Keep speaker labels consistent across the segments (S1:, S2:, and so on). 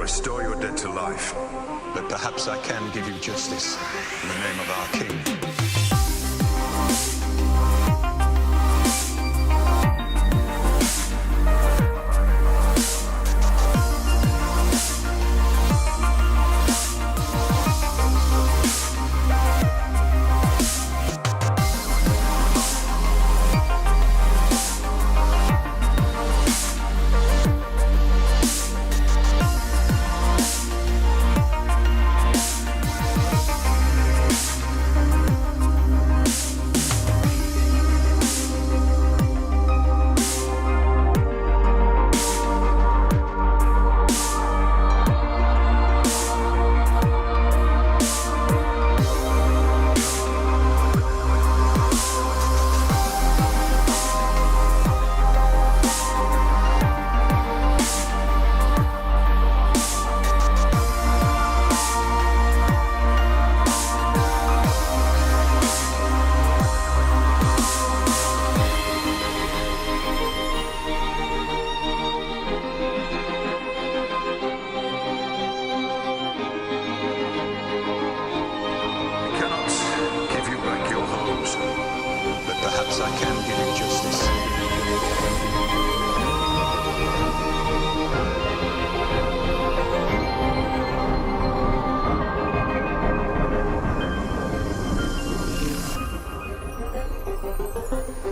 S1: restore your dead to life.
S2: But perhaps I can give you justice in the name of our king. Perhaps I can give you justice.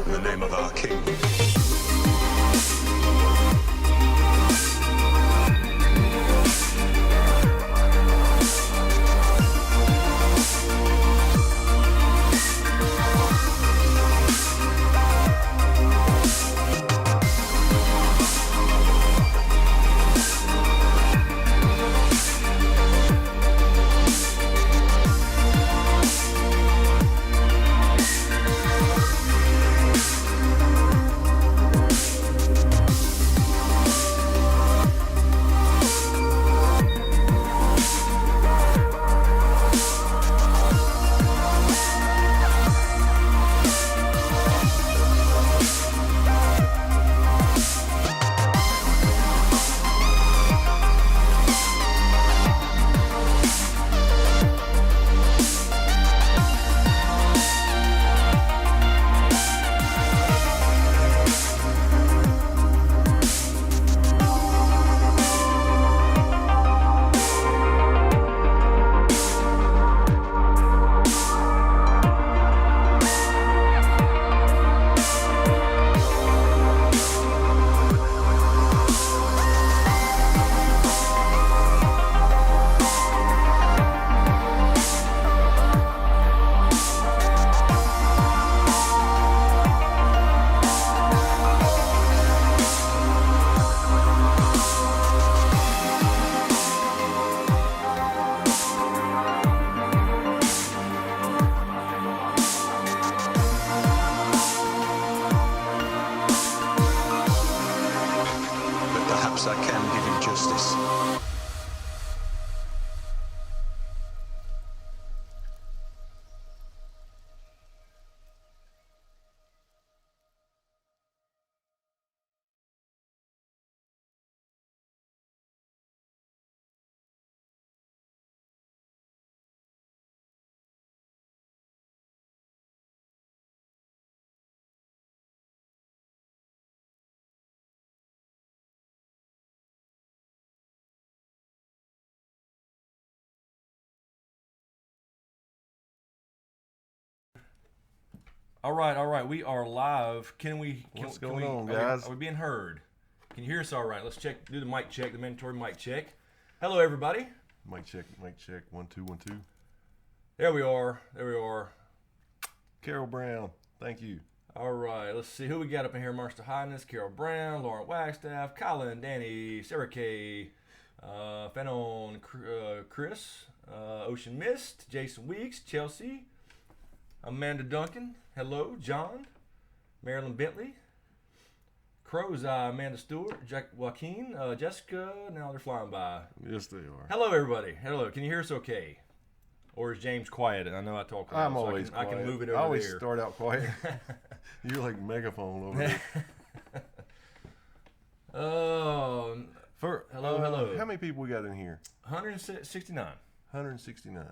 S2: In the name of our king. Perhaps I can give you justice.
S3: All right. We are live.
S4: What's going on, guys?
S3: Are we being heard? Can you hear us all right? Let's check. Do the mic check, the mandatory mic check. Hello, everybody.
S4: Mic check. 1 2 1 2.
S3: There we are.
S4: Carol Brown, thank you.
S3: All right. Let's see who we got up in here. Master Highness, Carol Brown, Lauren Wagstaff, Colin, Danny, Sarah K, Fanon, Chris, Ocean Mist, Jason Weeks, Chelsea, Amanda Duncan. Hello, John, Marilyn Bentley, Crow's Eye, Amanda Stewart, Jack Joaquin, Jessica. Now they're flying by.
S4: Yes, they are.
S3: Hello, everybody. Hello. Can you hear us okay? Or is James quiet? I know I talk loud,
S4: I'm always quiet.
S3: I can move it over there.
S4: I always start out quiet. You're like megaphone over there.
S3: Oh, Hello.
S4: How many people we got in here?
S3: 169.
S4: 169.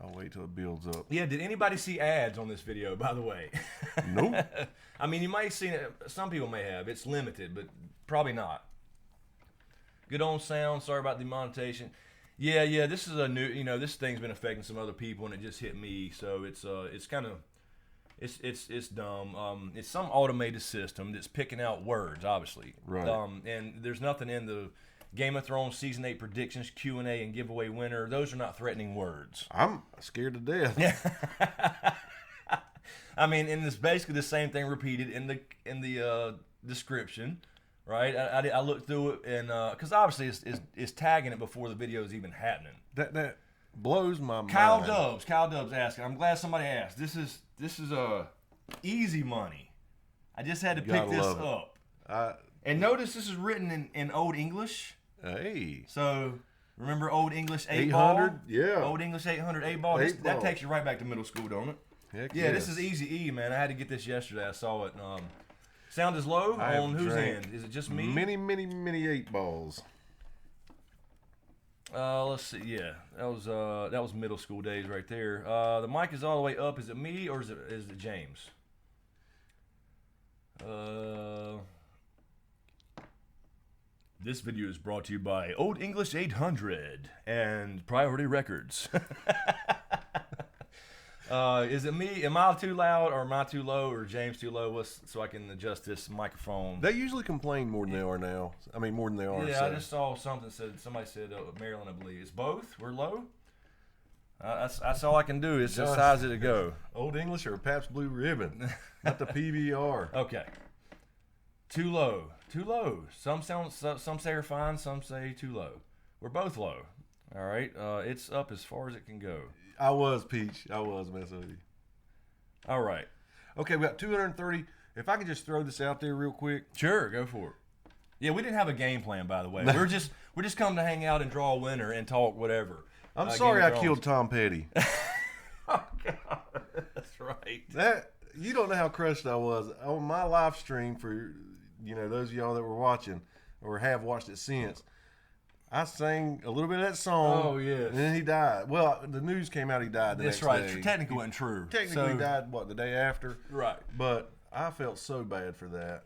S4: I'll wait till it builds up.
S3: Yeah, did anybody see ads on this video, by the way?
S4: Nope.
S3: I mean, you might have seen it. Some people may have. It's limited, but probably not. Good on sound. Sorry about demonetization. Yeah. This is a new. This thing's been affecting some other people, and it just hit me. So it's kind of, it's dumb. It's some automated system that's picking out words, obviously.
S4: Right.
S3: And there's nothing in the Game of Thrones Season 8 predictions, Q&A, and giveaway winner. Those are not threatening words.
S4: I'm scared to death.
S3: I mean, and it's basically the same thing repeated in the description, right? I looked through it, and because obviously it's tagging it before the video is even happening.
S4: That blows my mind.
S3: Kyle Dubs asking. I'm glad somebody asked. This is easy money. I just had to pick this up. And notice this is written in Old English.
S4: Hey.
S3: So remember Old English
S4: 800? Yeah.
S3: Old English 800 8-ball. That takes you right back to middle school, don't it?
S4: Heck
S3: yeah,
S4: yes.
S3: This is Easy E, man. I had to get this yesterday. I saw it. Sound is low on whose end? Is it just me?
S4: Many 8-balls.
S3: Let's see. Yeah, that was middle school days right there. The mic is all the way up. Is it me or is it James? This video is brought to you by Old English 800 and Priority Records. Is it me? Am I too loud or am I too low or James too low? So I can adjust this microphone.
S4: They usually complain more than they are now. I mean, more than they are.
S3: Yeah,
S4: so.
S3: I just saw something somebody said Maryland, I believe. It's both? We're low? That's all I can do. It's just size it to go.
S4: Old English or Pabst Blue Ribbon, not the PBR.
S3: Okay. Too low. Too low. Some say are fine. Some say too low. We're both low. All right. It's up as far as it can go.
S4: I was Peach. I was messing with you.
S3: All right.
S4: Okay, we got 230. If I could just throw this out there real quick.
S3: Sure, go for it. Yeah, we didn't have a game plan, by the way. We're just coming to hang out and draw a winner and talk whatever.
S4: I'm sorry I killed Tom Petty.
S3: Oh God, that's right.
S4: You don't know how crushed I was on my live stream for those of y'all that were watching or have watched it since. I sang a little bit of that song.
S3: Oh, yes.
S4: And then he died. Well, the news came out he died the next day.
S3: That's right. Technically wasn't true.
S4: Technically died, the day after?
S3: Right.
S4: But I felt so bad for that.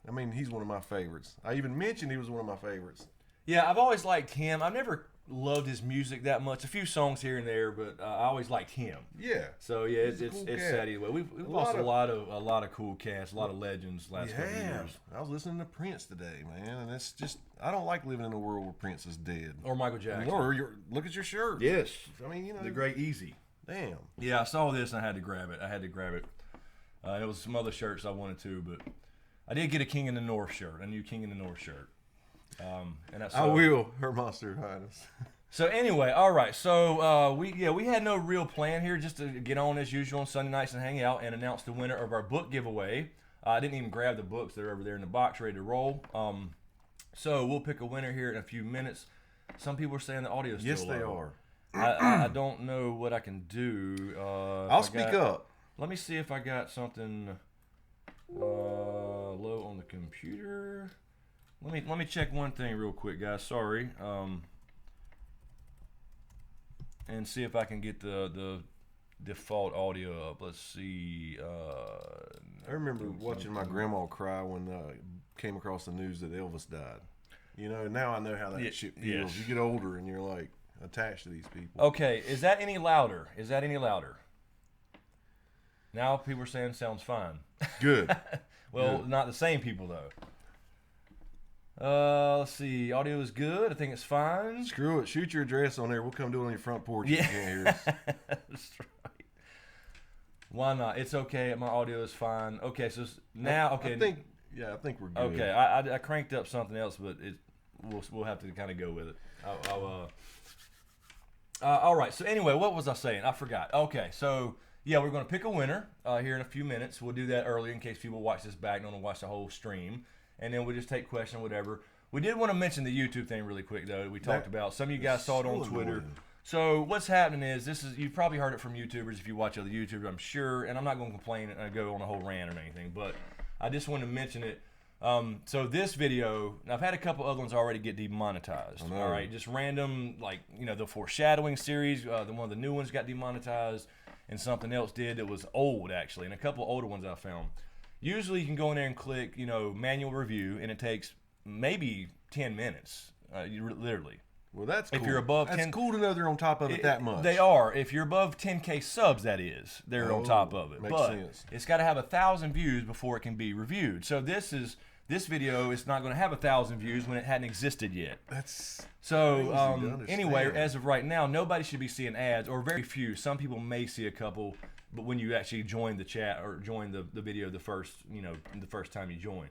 S4: I mean, he's one of my favorites. I even mentioned he was one of my favorites.
S3: Yeah, I've always liked him. I've never loved his music that much. A few songs here and there, but I always liked him.
S4: Yeah.
S3: So yeah, it's sad either way. We've lost a lot of cool cats, a lot of legends last couple of years.
S4: I was listening to Prince today, man, and it's just I don't like living in a world where Prince is dead.
S3: Or Michael Jackson.
S4: Or look at your shirt.
S3: Yes.
S4: I mean,
S3: the great Easy.
S4: Damn.
S3: Yeah, I saw this and I had to grab it. It was some other shirts I wanted to, but I did get a King in the North shirt, a new King in the North shirt. And that's
S4: I will, Her Monster Highness.
S3: So anyway, all right. So we had no real plan here, just to get on as usual on Sunday nights and hang out and announce the winner of our book giveaway. I didn't even grab the books; they're over there in the box, ready to roll. So we'll pick a winner here in a few minutes. Some people are saying the audio is still
S4: Yes, they
S3: low.
S4: are.
S3: I don't know what I can do.
S4: I'll speak up.
S3: Let me see if I got something low on the computer. Let me check one thing real quick, guys. Sorry. And see if I can get the default audio up. Let's see.
S4: I remember watching my grandma cry when came across the news that Elvis died. Now I know how that shit feels.
S3: Yes.
S4: You get older and you're like attached to these people.
S3: Okay, is that any louder? Now people are saying sounds fine.
S4: Good.
S3: Well,
S4: Good.
S3: Not the same people though. Let's see. Audio is good. I think it's fine.
S4: Screw it. Shoot your address on there. We'll come do it on your front porch. If you can't hear us.
S3: That's right. Why not? It's okay. My audio is fine. Okay, so now, okay.
S4: I think we're good.
S3: Okay, I cranked up something else, but we'll have to kind of go with it. All right. So anyway, what was I saying? I forgot. Okay, so yeah, we're going to pick a winner here in a few minutes. We'll do that early in case people watch this back and don't want to watch the whole stream. And then we'll just take questions, whatever. We did want to mention the YouTube thing really quick, though. We talked about. Some of you guys saw it on Twitter.
S4: Annoying.
S3: So what's happening is you've probably heard it from YouTubers if you watch other YouTubers, I'm sure. And I'm not going to complain and go on a whole rant or anything, but I just wanted to mention it. So this video, I've had a couple other ones already get demonetized.
S4: I know.
S3: All right, just random, like, you know, the foreshadowing series, one of the new ones got demonetized, and something else did that was old, actually, and a couple older ones I found. Usually you can go in there and click, you know, manual review, and it takes maybe 10 minutes, literally.
S4: Well, that's cool.
S3: If you're above
S4: that's
S3: 10
S4: cool to know they're on top of it that much.
S3: They are. If you're above 10K subs, that is, they're on top of it.
S4: Makes
S3: but
S4: sense.
S3: it's got to have 1,000 views before it can be reviewed. So this video is not going to have 1,000 views when it hadn't existed yet.
S4: That's
S3: So
S4: crazy to understand.
S3: anyway, as of right now, nobody should be seeing ads, or very few. Some people may see a couple, but when you actually join the chat or join the video the first time you join.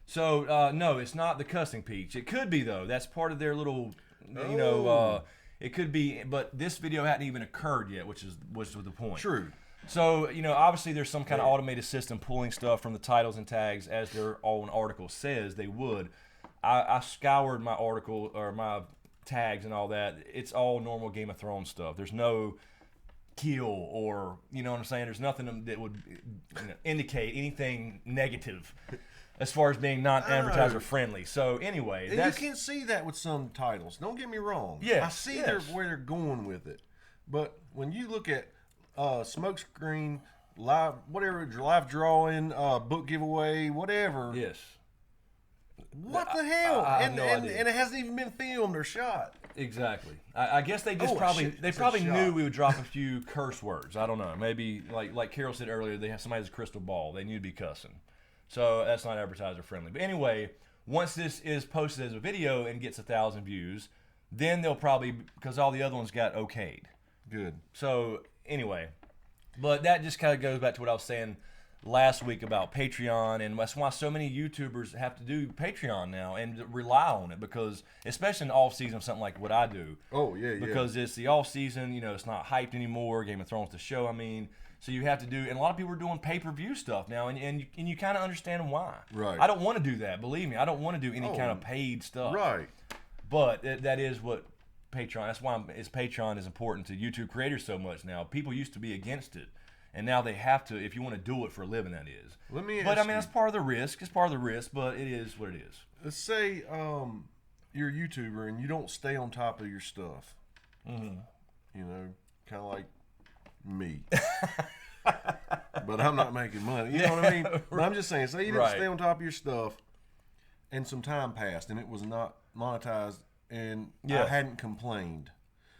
S3: So no, it's not the cussing peach. It could be though. That's part of their little, you know, it could be. But this video hadn't even occurred yet, which was the point.
S4: true.
S3: So, you know, obviously there's some kind of automated system pulling stuff from the titles and tags as their own article says they would. I scoured my article or my tags and all that. It's all normal Game of Thrones stuff. There's no kill or, you know what I'm saying? There's nothing that would indicate anything negative as far as being non-advertiser friendly. So anyway,
S4: And you can see that with some titles. Don't get me wrong.
S3: Yes,
S4: I see
S3: yes.
S4: where they're going with it. But when you look at Smokescreen, live drawing, book giveaway, whatever.
S3: Yes.
S4: What the hell?
S3: I have
S4: and,
S3: no
S4: and,
S3: idea.
S4: and it hasn't even been filmed or shot.
S3: Exactly. I guess they just
S4: Oh,
S3: probably
S4: shit.
S3: they
S4: It's a
S3: probably
S4: shot.
S3: knew we would drop a few curse words. I don't know. Maybe like Carol said earlier, they have somebody has a crystal ball. They knew to be cussing. So that's not advertiser friendly. But anyway, once this is posted as a video and gets 1,000 views, then they'll probably, because all the other ones got okayed.
S4: Good.
S3: So anyway, but that just kind of goes back to what I was saying last week about Patreon, and that's why so many YouTubers have to do Patreon now and rely on it, because especially in the off season of something like what I do.
S4: Oh, yeah.
S3: Because it's the off season, you know, it's not hyped anymore. Game of Thrones, the show, I mean. So you have to do, and a lot of people are doing pay-per-view stuff now, and you kind of understand why.
S4: Right.
S3: I don't want to do that. Believe me, I don't want to do any
S4: Oh,
S3: kind of paid stuff.
S4: Right.
S3: But that is what Patreon. That's why Patreon is important to YouTube creators so much now. People used to be against it, and now they have to. If you want to do it for a living, that is.
S4: Let me
S3: But
S4: ask
S3: I mean,
S4: you,
S3: that's part of the risk. It's part of the risk, but it is what it is.
S4: let's say you're a YouTuber and you don't stay on top of your stuff.
S3: Mm-hmm.
S4: You know, kind of like me. But I'm not making money. You know what I mean? But I'm just saying, say you didn't
S3: Right.
S4: stay on top of your stuff and some time passed and it was not monetized and
S3: Yeah.
S4: I hadn't complained.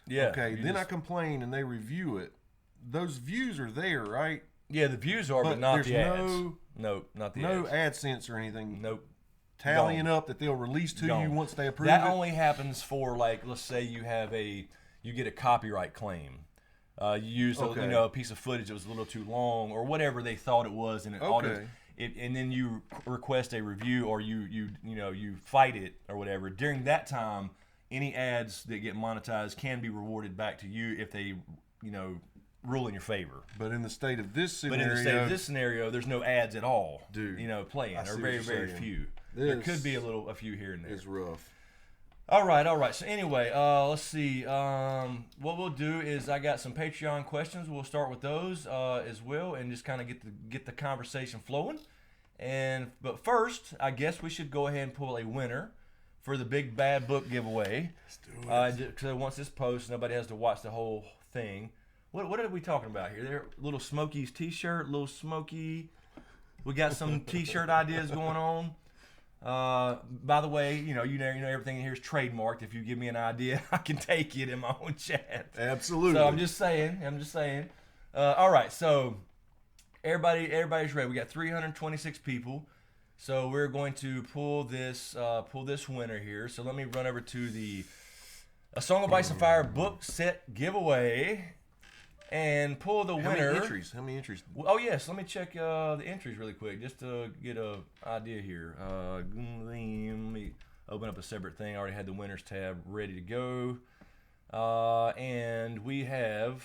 S3: Yeah.
S4: Okay,
S3: you
S4: then I
S3: just-
S4: complain and they review it. Those views are there, right?
S3: Yeah, the views are, but
S4: But
S3: not
S4: there's
S3: the ads.
S4: no-
S3: Nope, not the
S4: No
S3: ads.
S4: AdSense or anything
S3: Nope.
S4: tallying
S3: Gone.
S4: up that they'll release to you
S3: Gone.
S4: once they approve
S3: That
S4: it.
S3: only happens for, like, let's say you get a copyright claim. You used
S4: Okay.
S3: a piece of footage that was a little too long or whatever they thought it was, and and then you request a review or you fight it or whatever. During that time, any ads that get monetized can be rewarded back to you if they rule in your favor.
S4: But in the state of this
S3: But
S4: scenario,
S3: in the state of this scenario, there's no ads at all.
S4: Dude,
S3: Playing
S4: I
S3: or
S4: see what
S3: very
S4: you're
S3: very
S4: saying.
S3: few. There
S4: This
S3: could be a few here and there.
S4: it's rough.
S3: All right. So anyway, let's see. What we'll do is I got some Patreon questions. We'll start with those as well, and just kind of get the conversation flowing. But first, I guess we should go ahead and pull a winner for the big bad book giveaway.
S4: Let's do it.
S3: Because once this posts, nobody has to watch the whole thing. What are we talking about here? There, little Smokey's T-shirt, little Smokey. We got some T-shirt ideas going on. By the way, you know everything in here is trademarked. If you give me an idea, I can take it in my own chat.
S4: Absolutely.
S3: So I'm just saying. All right, so everybody's ready. We got 326 people, so we're going to pull this winner here. So let me run over to the A Song of Ice and Fire book set giveaway and pull the
S4: How
S3: winner.
S4: many entries?
S3: Oh yes, let me check the entries really quick just to get a idea here. Let me open up a separate thing. I already had the winners tab ready to go, and we have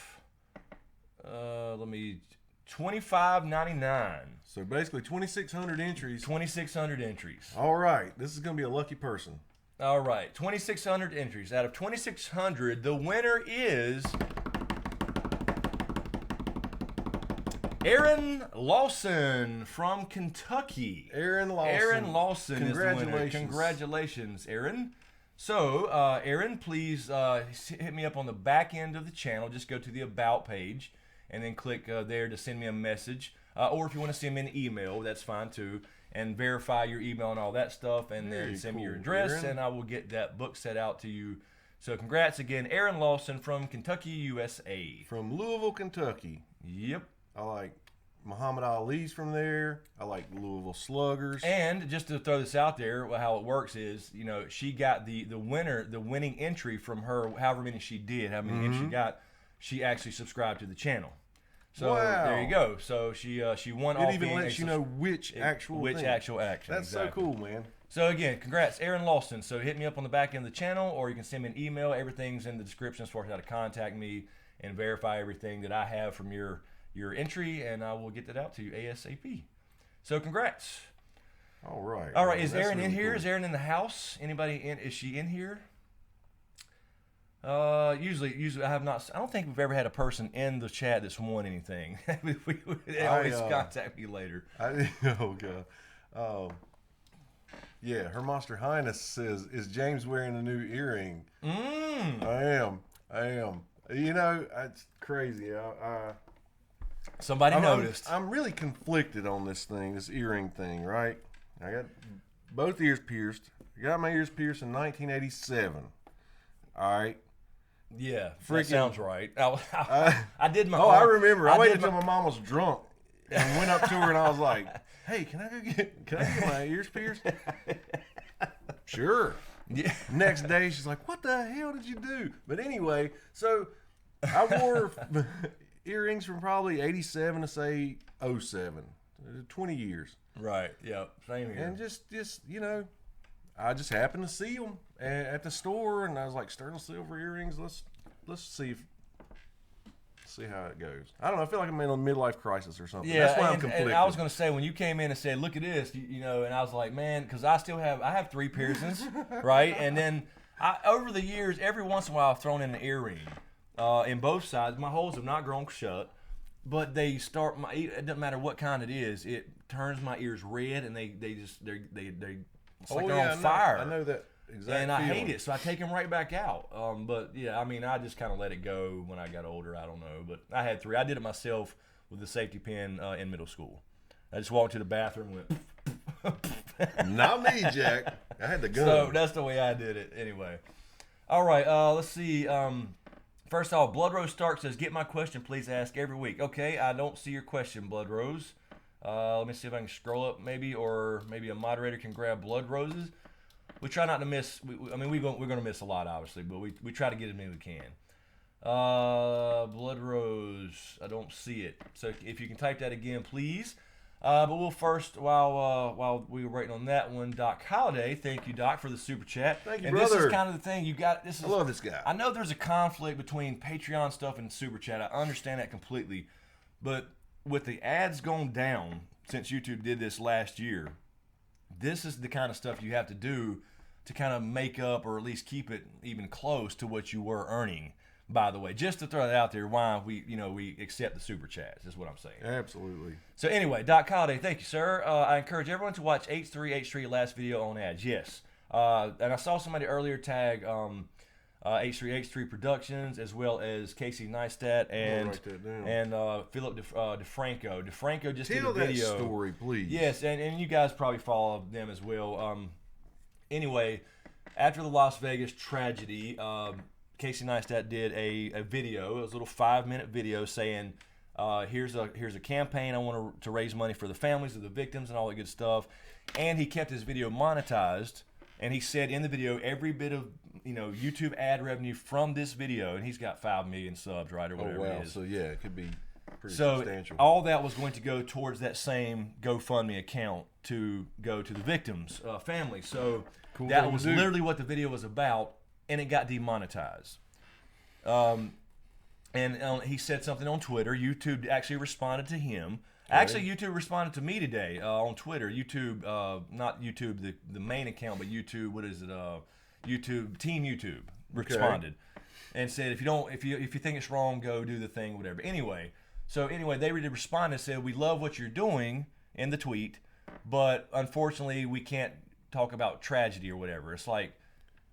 S3: 25.99.
S4: So basically 2,600 entries.
S3: 2,600 entries.
S4: All right. This is going to be a lucky person.
S3: All right, 2,600 entries. Out of 2,600, the winner is Aaron Lawson from Kentucky.
S4: Aaron Lawson.
S3: Aaron Lawson is the winner.
S4: Congratulations.
S3: Congratulations, Aaron. So, Aaron, please hit me up on the back end of the channel. Just go to the About page and then click there to send me a message. Or if you want to send me an email, that's fine too. And verify your email and all that stuff. And then send me your address,
S4: Aaron.
S3: and I will get that book set out to you. So, congrats again, Aaron Lawson from Kentucky, USA.
S4: From Louisville, Kentucky.
S3: Yep.
S4: I like Muhammad Ali's from there. I like Louisville Sluggers.
S3: And just to throw this out there, how it works is, she got the winning entry from her, however many she did, how many entries she got, she actually subscribed to the channel. So
S4: Wow.
S3: there you go. So she won all.
S4: It even lets you know which actual action. That's
S3: exactly.
S4: so cool, man.
S3: So again, congrats, Aaron Lawson. So hit me up on the back end of the channel, or you can send me an email. Everything's in the description as far as how to contact me and verify everything that I have from your entry, and I will get that out to you ASAP. So congrats.
S4: All right.
S3: All right,
S4: man,
S3: is
S4: that's
S3: Erin in
S4: really
S3: here?
S4: cool.
S3: Is Erin in the house? Anybody in? Is she in here? Usually I have not. I don't think we've ever had a person in the chat that's won anything. They always contact me later.
S4: Oh god. Yeah, Her Monster Highness says, "Is James wearing a new earring?" I am. It's crazy.
S3: Somebody noticed.
S4: I'm really conflicted on this earring thing, right? I got both ears pierced. I got my ears pierced in 1987. All right.
S3: Yeah,
S4: Freaking-
S3: that sounds right. I did my.
S4: Oh, I remember. I waited
S3: did
S4: until my mom was drunk and went up to her and I was like, "Hey, can I get my ears pierced?" Sure.
S3: Yeah.
S4: Next day, she's like, "What the hell did you do?" But anyway, so I wore earrings from probably 87 to say 07, 20 years.
S3: Right. Yeah. Same here.
S4: And just I just happened to see them at the store, and I was like, "Sterling silver earrings. Let's see how it goes." I don't know. I feel like I'm in a midlife crisis or something.
S3: Yeah,
S4: That's why I'm
S3: and
S4: conflicted.
S3: I was going to say, when you came in and said, "Look at this," and I was like, man, because I have 3 piercings, right? And then over the years, every once in a while, I've thrown in an earring in both sides. My holes have not grown shut, but they start. It doesn't matter what kind it is. It turns my ears red, and they it's like they're on fire.
S4: I know that exactly.
S3: And I hate it, so I take them right back out. But yeah, I mean, I just kind of let it go when I got older. I don't know, but I had 3. I did it myself with the safety pin in middle school. I just walked to the bathroom and went.
S4: Not me, Jack. I had the gun.
S3: So that's the way I did it. Anyway, all right. Let's see. First off, Blood Rose Stark says, "Get my question, please. Ask every week." Okay, I don't see your question, Blood Rose. Let me see if I can scroll up, or maybe a moderator can grab Blood Roses. We try not to miss. We're going to miss a lot, obviously, but we try to get as many as we can. Blood Rose, I don't see it. So if you can type that again, please. But we'll first, while we were waiting on that one, Doc Holliday. Thank you, Doc, for the super chat.
S4: Thank you,
S3: and
S4: brother.
S3: This is kind of the thing you got.
S4: I love this guy.
S3: I know there's a conflict between Patreon stuff and super chat. I understand that completely, but with the ads going down since YouTube did this last year, this is the kind of stuff you have to do to kind of make up or at least keep it even close to what you were earning. By the way, just to throw that out there, why we accept the super chats is what I'm saying.
S4: Absolutely.
S3: So anyway, Doc Holliday, thank you, sir. I encourage everyone to watch H3 last video on ads. Yes, and I saw somebody earlier tag H3 Productions, as well as Casey Neistat and Philip DeFranco. DeFranco just did a video.
S4: Tell that story, please.
S3: Yes, and you guys probably follow them as well. Anyway, after the Las Vegas tragedy, Casey Neistat did a video. It was a little 5-minute video saying, here's a campaign I want to raise money for the families of the victims and all that good stuff. And he kept his video monetized. And he said in the video, every bit of YouTube ad revenue from this video, and he's got 5 million subs, right, or whatever it is.
S4: So yeah, it could be pretty
S3: So
S4: substantial.
S3: all that was going to go towards that same GoFundMe account to go to the victims' family. So
S4: Cool
S3: that
S4: thing
S3: was
S4: to do.
S3: literally what the video was about, and it got demonetized. And he said something on Twitter. YouTube actually responded to him. Actually, YouTube responded to me today on Twitter. YouTube, not YouTube, the main account, but YouTube. What is it? YouTube, Team YouTube responded and said, if you think it's wrong, go do the thing, whatever. Anyway, So anyway, they really responded and said, "We love what you're doing," in the tweet, but unfortunately we can't talk about tragedy or whatever. It's like,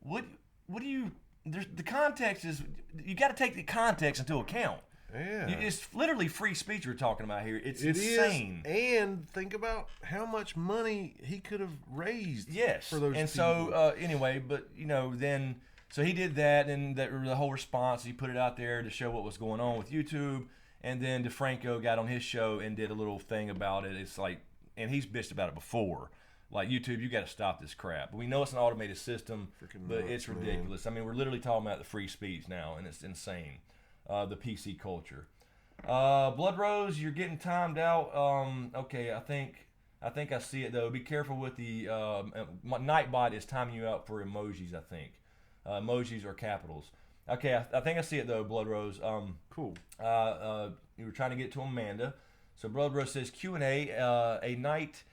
S3: what do you? The context is, you got to take the context into account.
S4: Yeah.
S3: It's literally free speech we're talking about here. It's
S4: It
S3: insane.
S4: is, and think about how much money he could have raised.
S3: Yes.
S4: For those
S3: and
S4: people.
S3: so anyway, but then so he did that, and the whole response, he put it out there to show what was going on with YouTube, and then DeFranco got on his show and did a little thing about it. It's like, and he's bitched about it before. Like, YouTube, you got to stop this crap. We know it's an automated system, but it's ridiculous. I mean, we're literally talking about the free speech now, and it's insane. The PC culture. Blood Rose, you're getting timed out. Okay, I think I see it though. Be careful with the Nightbot is timing you out for emojis. I think emojis or capitals. Okay, I think I see it though. Blood Rose.
S4: Cool.
S3: You were trying to get to Amanda. So Blood Rose says Q&A. A night.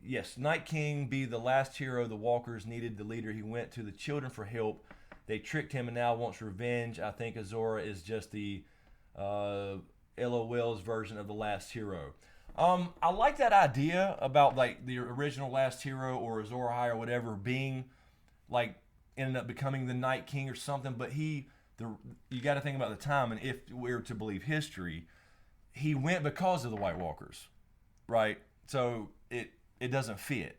S3: Yes, Night King be the last hero the Walkers needed. The leader. He went to the children for help. They tricked him and now wants revenge. I think Azora is just the LOL's version of the last hero. I like that idea about like the original last hero or Azor Ahai or whatever being like ended up becoming the Night King or something. But you got to think about the time, and if we're to believe history, he went because of the White Walkers, right? So it doesn't fit.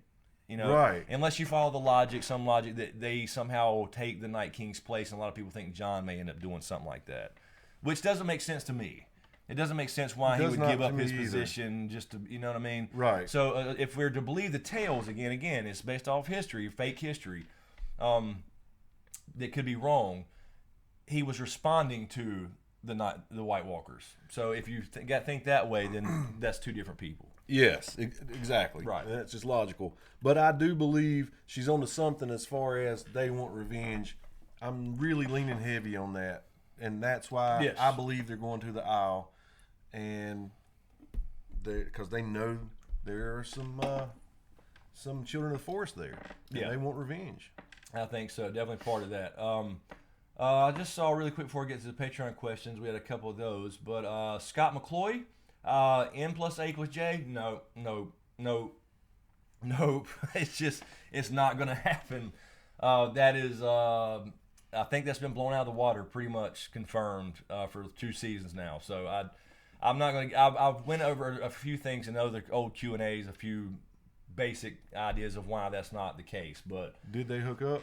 S4: Right.
S3: Unless you follow the logic, some logic that they somehow take the Night King's place, and a lot of people think John may end up doing something like that, which doesn't make sense to me. It doesn't make sense why he would give up his position just to, you know what I mean?
S4: Right.
S3: So if we're to believe the tales, again, it's based off history, fake history, that could be wrong. He was responding to the White Walkers. So if you think that way, then that's two different people.
S4: Yes, exactly.
S3: Right.
S4: That's just logical. But I do believe she's onto something as far as they want revenge. I'm really leaning heavy on that. And that's why I believe they're going to the Isle. And because they know there are some children of the forest there. And they want revenge.
S3: I think so. Definitely part of that. I just saw really quick before we get to the Patreon questions, we had a couple of those. But Scott McCloy, N plus A equals J? No. It's not going to happen. That is, I think that's been blown out of the water, pretty much confirmed for 2 seasons now. So I'm not going to. I went over a few things in other old Q&As, a few basic ideas of why that's not the case. But
S4: did they hook up?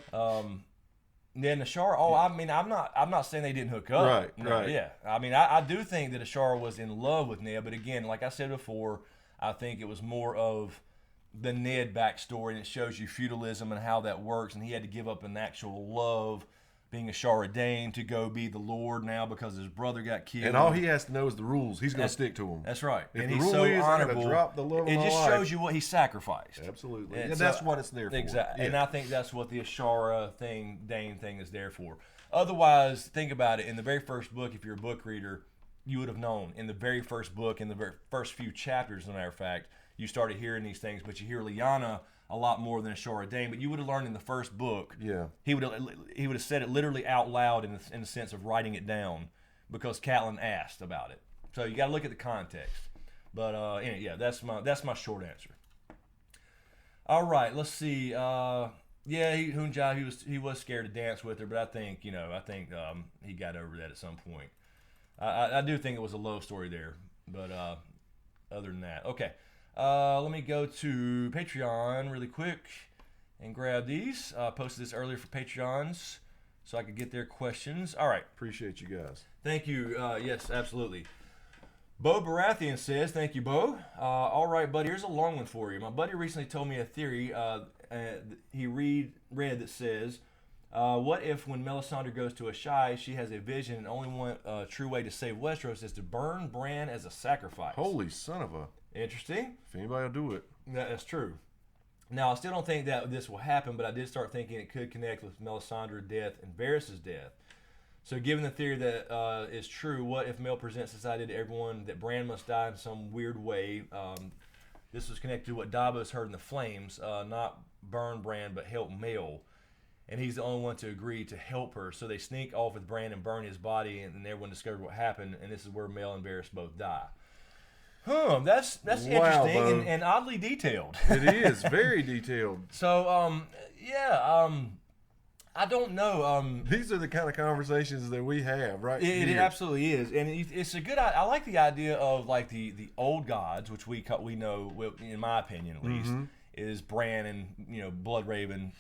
S3: Then Ashara. Oh, I mean, I'm not saying they didn't hook up.
S4: Right.
S3: No,
S4: right.
S3: Yeah. I mean, I do think that Ashara was in love with Ned, but again, like I said before, I think it was more of the Ned backstory, and it shows you feudalism and how that works, and he had to give up an actual love, being Ashara Dane, to go be the Lord now because his brother got killed.
S4: And all he has to know is the rules. He's going to stick to them.
S3: That's right.
S4: If
S3: and
S4: the
S3: he's
S4: rule
S3: so
S4: is, I'm
S3: honorable.
S4: gonna drop the love of
S3: It
S4: my
S3: just
S4: life.
S3: shows you what he sacrificed.
S4: Absolutely.
S3: And
S4: And
S3: so-
S4: that's what it's there for.
S3: Exactly.
S4: Yeah.
S3: And I think that's what the Ashara Dane thing is there for. Otherwise, think about it. In the very first book, if you're a book reader, you would have known. In the very first book, in the very first few chapters, as a matter of fact, you started hearing these things. But you hear Lyanna a lot more than Ashara Dane. But you would have learned in the first book.
S4: Yeah.
S3: He would have said it literally out loud in the sense of writing it down because Catelyn asked about it. So you got to look at the context. But anyway, yeah, that's my short answer. All right, let's see. Hunjai, he was scared to dance with her, but I think he got over that at some point. I do think it was a love story there, but other than that, okay. Let me go to Patreon really quick and grab these. Posted this earlier for Patreons so I could get their questions. All right.
S4: Appreciate you guys.
S3: Thank you. Yes, absolutely. Bo Baratheon says, thank you, Bo. All right, buddy, here's a long one for you. My buddy recently told me a theory he read that says, what if when Melisandre goes to Asshai, she has a vision and only one true way to save Westeros is to burn Bran as a sacrifice?
S4: Holy son of a...
S3: Interesting.
S4: If anybody will do it.
S3: That's true. Now, I still don't think that this will happen, but I did start thinking it could connect with Melisandre's death and Varys' death. So given the theory that is true, what if Mel presents this idea to everyone that Bran must die in some weird way? This was connected to what Davos heard in the Flames, not burn Bran, but help Mel. and he's the only one to agree to help her. So they sneak off with Bran and burn his body, and then everyone discovers what happened, and this is where Mel and Varys both die. That's
S4: Wow,
S3: interesting
S4: Bo.
S3: and oddly detailed.
S4: It is very detailed.
S3: So, I don't know.
S4: These are the kind of conversations that we have, right?
S3: It
S4: here.
S3: absolutely is, and it's a good. I like the idea of like the old gods, which we know, in my opinion at least, is Bran and Blood Raven,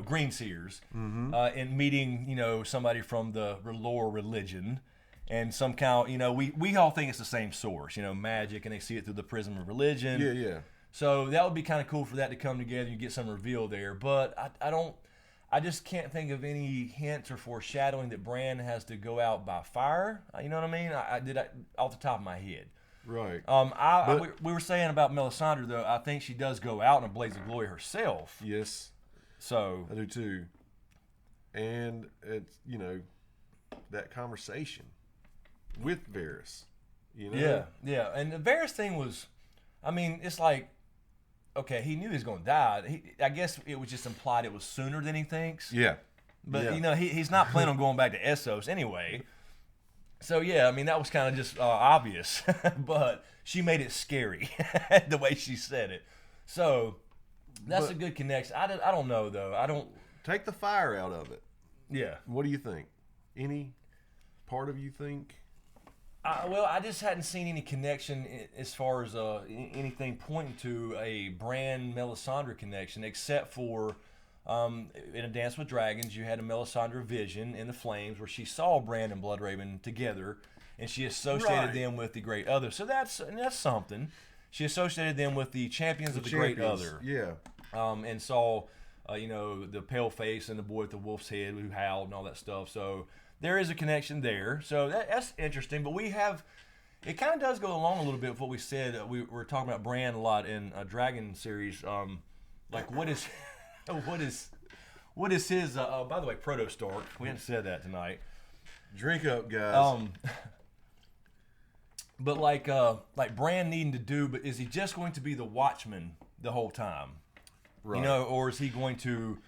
S3: Green Seers, and meeting somebody from the lore religion, and some kind of we all think it's the same source, magic, and they see it through the prism of religion.
S4: Yeah.
S3: So that would be kind of cool for that to come together and get some reveal there, but I just can't think of any hints or foreshadowing that Bran has to go out by fire. You know what I mean? I did off the top of my head.
S4: Right.
S3: We were saying about Melisandre, though. I think she does go out in a blaze of glory herself.
S4: Yes.
S3: So
S4: I do too. And it's that conversation with Varys.
S3: Yeah. And the Varys thing was, it's like, okay, he knew he was going to die. I guess it was just implied it was sooner than he thinks.
S4: Yeah.
S3: But he's not planning on going back to Essos anyway. So yeah, that was kind of just obvious. But she made it scary the way she said it. So that's a good connection. I don't know though. I don't
S4: take the fire out of it.
S3: Yeah.
S4: What do you think? Any part of you think?
S3: Well, I just hadn't seen any connection as far as anything pointing to a Bran Melisandre connection, except for in A Dance with Dragons, you had a Melisandre vision in the flames where she saw Bran and Bloodraven together, and she associated them with the Great Other. So that's something. She associated them with the champions of the Great Other.
S4: Yeah.
S3: And saw, the pale face and the boy with the wolf's head who howled and all that stuff. So there is a connection there. So that's interesting. But it kind of does go along a little bit with what we said. We were talking about Bran a lot in a Dragon series. Like what is his, by the way, Proto Stark. We haven't said that tonight.
S4: Drink up, guys.
S3: But like Bran needing to do, but is he just going to be the watchman the whole time?
S4: Right.
S3: Or is he going to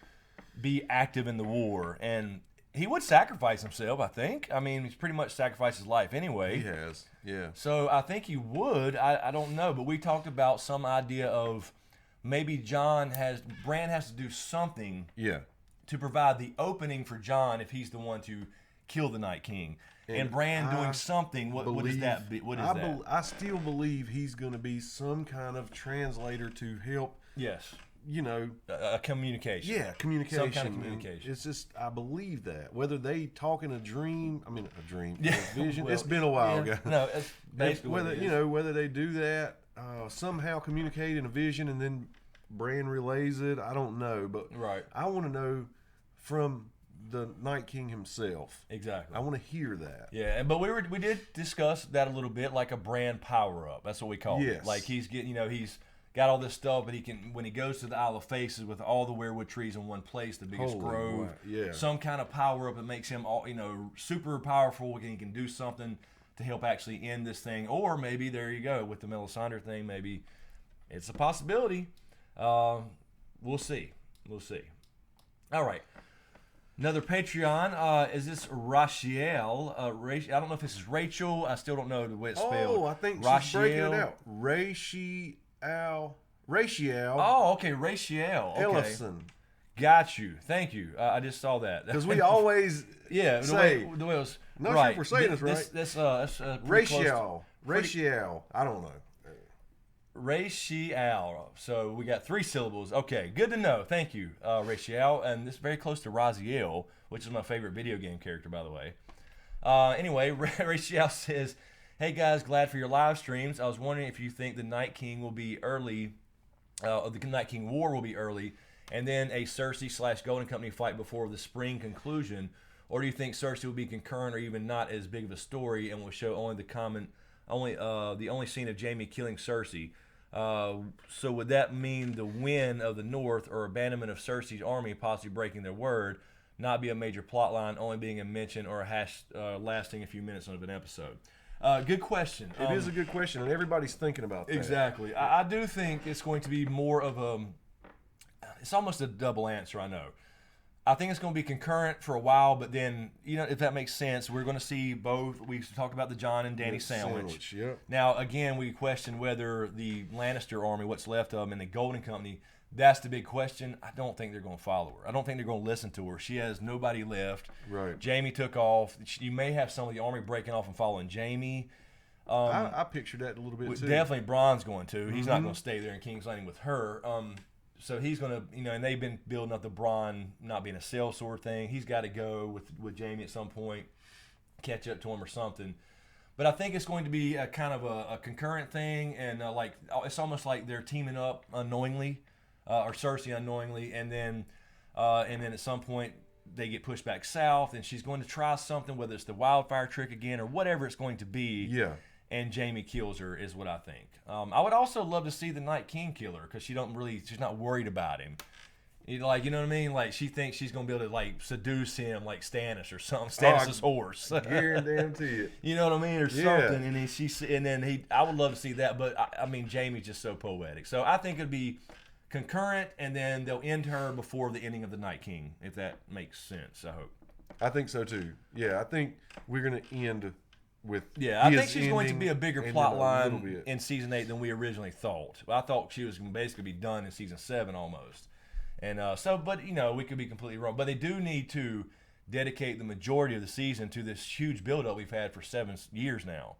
S3: be active in the war? And he would sacrifice himself, I think. He's pretty much sacrificed his life anyway.
S4: He has, yeah.
S3: So I think he would. I don't know, but we talked about some idea of maybe Bran has to do something to provide the opening for Jon if he's the one to kill the Night King. And Bran doing something, what is that? What is that?
S4: I still believe he's going to be some kind of translator to help.
S3: Yes.
S4: A
S3: communication.
S4: Yeah, communication.
S3: Some kind of communication.
S4: It's just, I believe that. Whether they talk in a dream, a
S3: Yeah.
S4: vision.
S3: Well,
S4: it's been a while, guys.
S3: No, it's basically
S4: whether they do that, somehow communicate in a vision and then Bran relays it. I don't know, but
S3: right.
S4: I want to know from the Night King himself.
S3: Exactly.
S4: I want to hear that.
S3: Yeah, but we did discuss that a little bit, like a Bran power up. That's what we call it. Like he's getting, he's got all this stuff, but he can, when he goes to the Isle of Faces with all the weirwood trees in one place, the biggest grove, some kind of power up that makes him all, super powerful, and he can do something to help actually end this thing. Or maybe there you go with the Melisandre thing. Maybe it's a possibility. We'll see. All right. Another Patreon. Is this Rachiel? I don't know if this is Rachel. I still don't know the way it's spelled.
S4: Oh, I think
S3: Rachiel.
S4: she's breaking it out. Rachiel.
S3: Oh, okay. Rachiel. Okay.
S4: Ellison.
S3: Got you. Thank you. I just saw that.
S4: Because we always say.
S3: The way it was.
S4: Not
S3: right.
S4: sure if we're saying this right.
S3: That's
S4: Rachiel. Rachiel. I don't know.
S3: Rachiel. So we got 3 syllables. Okay, good to know. Thank you, Rachiel. And this is very close to Raziel, which is my favorite video game character, by the way. Anyway, Rachiel says, "Hey guys, glad for your live streams. I was wondering if you think the Night King will be early, the Night King War will be early, and then a Cersei/Golden Company fight before the spring conclusion, or do you think Cersei will be concurrent or even not as big of a story and will show only the only scene of Jaime killing Cersei? So would that mean the win of the North or abandonment of Cersei's army, possibly breaking their word, not be a major plot line, only being a mention or a hash lasting a few minutes of an episode?" Good question.
S4: It is a good question, and everybody's thinking about that.
S3: Exactly. I do think it's going to be more of it's almost a double answer, I know. I think it's going to be concurrent for a while, but then, if that makes sense, we're going to see both. We talked about the John and Danny sandwich.
S4: Yep.
S3: Now, again, we question whether the Lannister army, what's left of them, and the Golden Company, that's the big question. I don't think they're going to follow her. I don't think they're going to listen to her. She has nobody left.
S4: Right.
S3: Jaime took off. You may have some of the army breaking off and following Jaime.
S4: I pictured that a little bit, too.
S3: Definitely Bronn's going to. He's not going to stay there in King's Landing with her. So he's going to, and they've been building up the Bronn not being a sellsword thing. He's got to go with Jaime at some point, catch up to him or something. But I think it's going to be a kind of a concurrent thing, and it's almost like they're teaming up unknowingly, or Cersei unknowingly, and then at some point they get pushed back south, and she's going to try something, whether it's the wildfire trick again or whatever it's going to be.
S4: Yeah.
S3: And Jaime kills her is what I think. I would also love to see the Night King kill her because she's not worried about him. You know what I mean? Like she thinks she's gonna be able to seduce him like Stannis or something. Stannis' horse.
S4: Guarantee it.
S3: You know what I mean, or something. And I would love to see that, but I mean, Jaime's just so poetic. So I think it'd be concurrent, and then they'll end her before the ending of the Night King, if that makes sense. I hope.
S4: I think so too. Yeah, I think we're gonna end with.
S3: Yeah, I think she's going to be a bigger plot line in season 8 than we originally thought. I thought she was going to basically be done in season 7 almost. And but we could be completely wrong. But they do need to dedicate the majority of the season to this huge buildup we've had for 7 years now.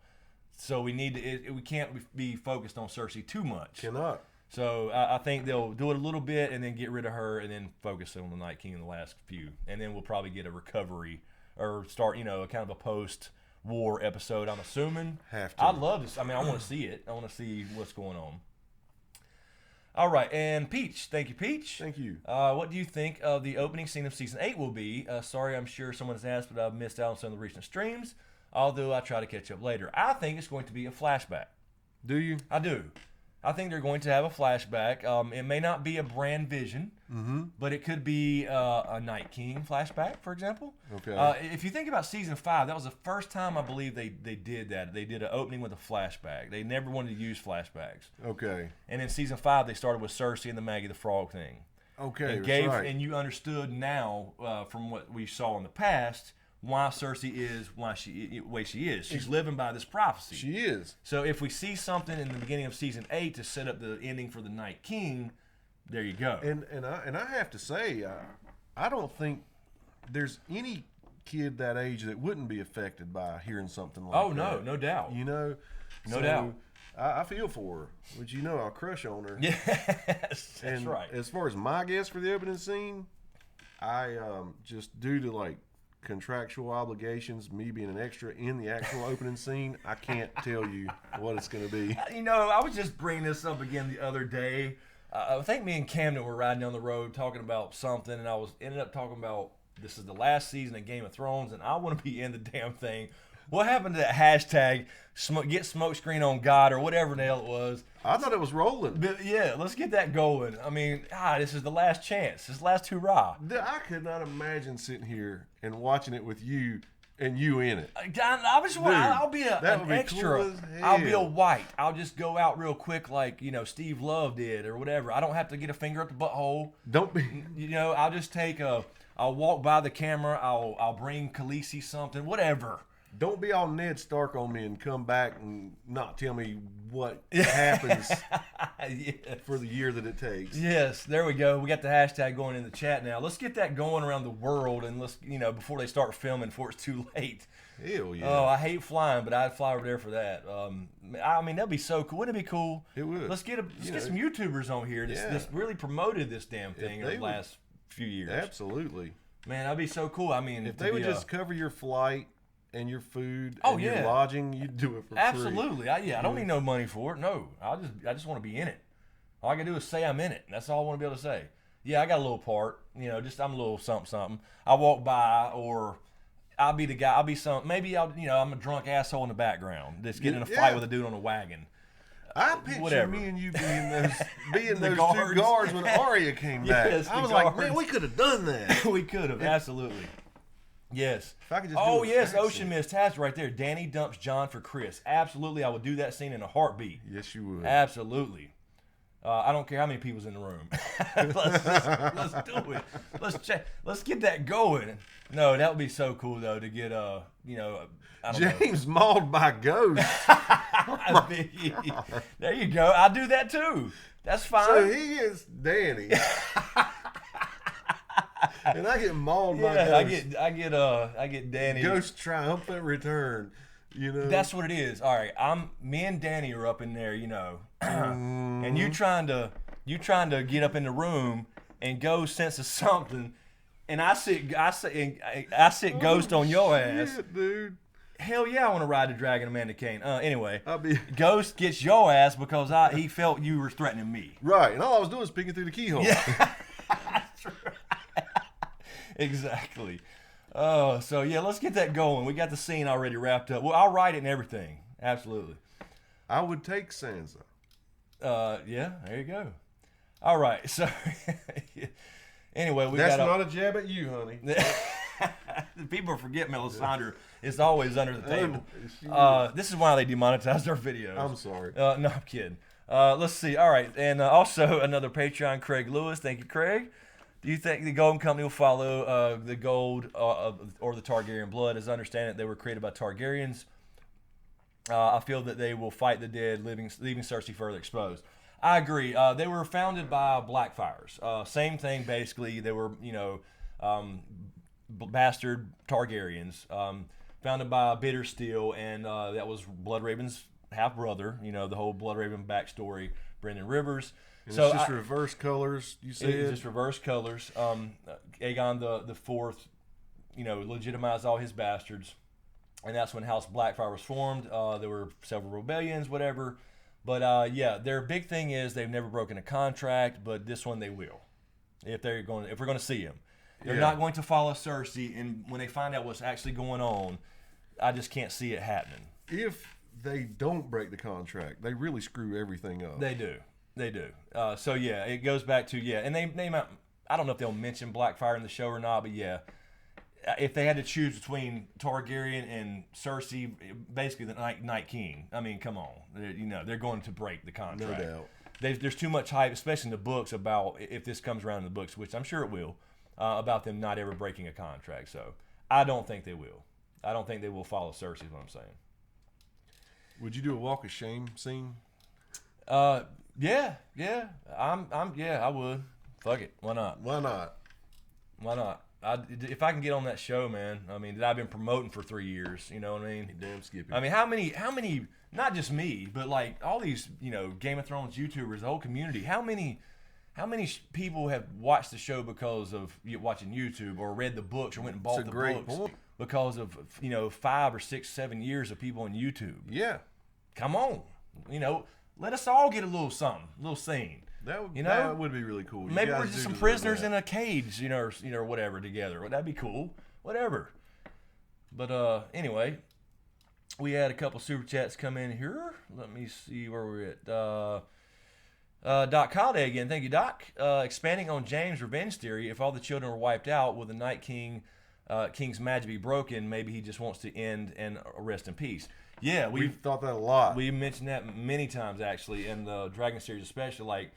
S3: So we need to. We can't be focused on Cersei too much.
S4: Cannot.
S3: So I think they'll do it a little bit and then get rid of her and then focus on the Night King in the last few. And then we'll probably get a recovery or start, a kind of a post-war episode, I'm assuming.
S4: Have to.
S3: I'd love this. I mean, I want to see it. I want to see what's going on. All right, and Peach. Thank you, Peach.
S4: Thank you.
S3: What do you think of the opening scene of Season 8 will be? Sorry, I'm sure someone has asked, but I've missed out on some of the recent streams, although I try to catch up later. I think it's going to be a flashback.
S4: Do you?
S3: I do. I think they're going to have a flashback. It may not be a Bran vision, but it could be a Night King flashback, for example.
S4: Okay.
S3: If you think about Season 5, that was the first time I believe they did that. They did an opening with a flashback. They never wanted to use flashbacks.
S4: Okay.
S3: And in Season 5, they started with Cersei and the Maggie the Frog thing.
S4: Okay,
S3: And
S4: that's right.
S3: and you understood now from what we saw in the past why Cersei is the way she is. She's living by this prophecy.
S4: She is.
S3: So if we see something in the beginning of Season 8 to set up the ending for the Night King, there you go.
S4: And I have to say, I don't think there's any kid that age that wouldn't be affected by hearing something like that.
S3: Oh, no doubt.
S4: No
S3: doubt.
S4: I feel for her, which I'll crush on her.
S3: Yes, that's
S4: And
S3: right.
S4: as far as my guess for the opening scene, I just due to contractual obligations, me being an extra in the actual opening scene, I can't tell you what it's going to be.
S3: I was just bringing this up again the other day. I think me and Camden were riding down the road talking about something, and I ended up talking about this is the last season of Game of Thrones, and I want to be in the damn thing. What happened to that hashtag, get Smokescreen on God, or whatever the hell it was?
S4: I thought it was rolling.
S3: But yeah, let's get that going. I mean, this is the last chance. This last hurrah.
S4: I could not imagine sitting here and watching it with you and you in it.
S3: I'll be an
S4: be
S3: extra.
S4: cool as
S3: I'll be a
S4: hell.
S3: white. I'll just go out real quick like, Steve Love did or whatever. I don't have to get a finger up the butthole.
S4: Don't be.
S3: I'll just I'll walk by the camera. I'll bring Khaleesi something, whatever.
S4: Don't be all Ned Stark on me and come back and not tell me what happens for the year that it takes.
S3: Yes, there we go. We got the hashtag going in the chat now. Let's get that going around the world, and let's before they start filming, before it's too late.
S4: Hell yeah.
S3: Oh, I hate flying, but I'd fly over there for that. I mean, that'd be so cool. Wouldn't it be cool?
S4: It would.
S3: Let's get some YouTubers on here. This really promoted this damn thing in the
S4: they would-
S3: last few years.
S4: Absolutely.
S3: Man, that'd be so cool. I mean,
S4: If they would just cover your flight and your food
S3: Oh,
S4: and your
S3: yeah.
S4: lodging, you'd do it for free.
S3: absolutely. I don't need no money for it. No, I just want to be in it. All I can do is say I'm in it. That's all I want to be able to say. Yeah, I got a little part. Just I'm a little something. I walk by, or I'll be the guy. I'll be maybe I'm a drunk asshole in the background that's getting in a fight
S4: Yeah.
S3: with a dude on a wagon.
S4: I picture
S3: Whatever.
S4: me and you being those
S3: guards.
S4: two guards when Arya came back.
S3: Yes,
S4: I
S3: the
S4: was like,
S3: guards.
S4: man, we could have done that.
S3: We could have, absolutely. Yes.
S4: If I could just
S3: Oh,
S4: do
S3: yes,
S4: accent.
S3: Ocean Mist has it right there. Danny dumps John for Chris. Absolutely, I would do that scene in a heartbeat.
S4: Yes, you would.
S3: Absolutely. I don't care how many people's in the room. let's do it. Let's get that going. No, that would be so cool though to get I don't
S4: James mauled by ghosts.
S3: know. There you go. I do that too. That's fine.
S4: So he gets Danny. And I get mauled by ghosts.
S3: I get Danny.
S4: Ghost triumphant return.
S3: That's what it is. All right, me and Danny are up in there, and you trying to get up in the room and go senses something, and I sit ghost on your ass,
S4: dude.
S3: Hell yeah, I want to ride the dragon, Amanda Kane. Anyway, Ghost gets your ass because he felt you were threatening me.
S4: Right, and all I was doing was peeking through the keyhole.
S3: Yeah. That's right. Exactly. So yeah, let's get that going. We got the scene already wrapped up. Well, I'll write it and everything. Absolutely.
S4: I would take Sansa.
S3: Yeah, there you go. All right. So anyway,
S4: That's not a jab at you, honey.
S3: People forget Melisandre is always under the table. This is why they demonetized our videos.
S4: I'm sorry.
S3: No, I'm kidding. Let's see. All right, and also another Patreon, Craig Lewis. Thank you, Craig. Do you think the Golden Company will follow the gold or the Targaryen blood? As I understand it, they were created by Targaryens. I feel that they will fight the dead, leaving Cersei further exposed. I agree. They were founded by Blackfires. Same thing, basically. They were, bastard Targaryens, founded by Bittersteel, and that was Bloodraven's half-brother, the whole Bloodraven backstory, Brendan Rivers.
S4: And
S3: So
S4: it's just reverse colors, you said?
S3: It's just reverse colors. Aegon the Fourth, legitimized all his bastards, and that's when House Blackfire was formed. There were several rebellions, whatever, but yeah, their big thing is they've never broken a contract, but this one they will, if we're going to see them. They're not going to follow Cersei, and when they find out what's actually going on, I just can't see it happening.
S4: If they don't break the contract, they really screw everything up.
S3: They do. So yeah, it goes back to and they might, I don't know if they'll mention Blackfire in the show or not, but yeah, if they had to choose between Targaryen and Cersei, basically the Night King. I mean, come on, they're going to break the contract.
S4: No doubt.
S3: There's too much hype, especially in the books, about if this comes around in the books, which I'm sure it will, about them not ever breaking a contract. So I don't think they will. I don't think they will follow Cersei. Is what I'm saying.
S4: Would you do a walk of shame scene?
S3: Yeah. I would. Fuck it. Why not?
S4: Why not?
S3: If I can get on that show, man. I mean, that I've been promoting for 3 years. You know what I mean?
S4: Damn Skippy.
S3: I mean, how many? Not just me, but like all these, Game of Thrones YouTubers, the whole community. How many people have watched the show because of watching YouTube, or read the books, or went and bought the books
S4: point.
S3: because of 5 or 6, 7 years of people on YouTube?
S4: Yeah.
S3: Come on, let us all get a little something, a little scene.
S4: That would be really cool.
S3: Maybe we're just some prisoners in a cage, or whatever together. Well, that'd be cool. Whatever. But anyway, we had a couple super chats come in here. Let me see where we're at. Doc Calday again. Thank you, Doc. Expanding on James' revenge theory, if all the children were wiped out, will the Night King's magic be broken? Maybe he just wants to end and rest in peace. Yeah,
S4: we've thought that a lot.
S3: We mentioned that many times, actually, in the Dragon series especially. Like,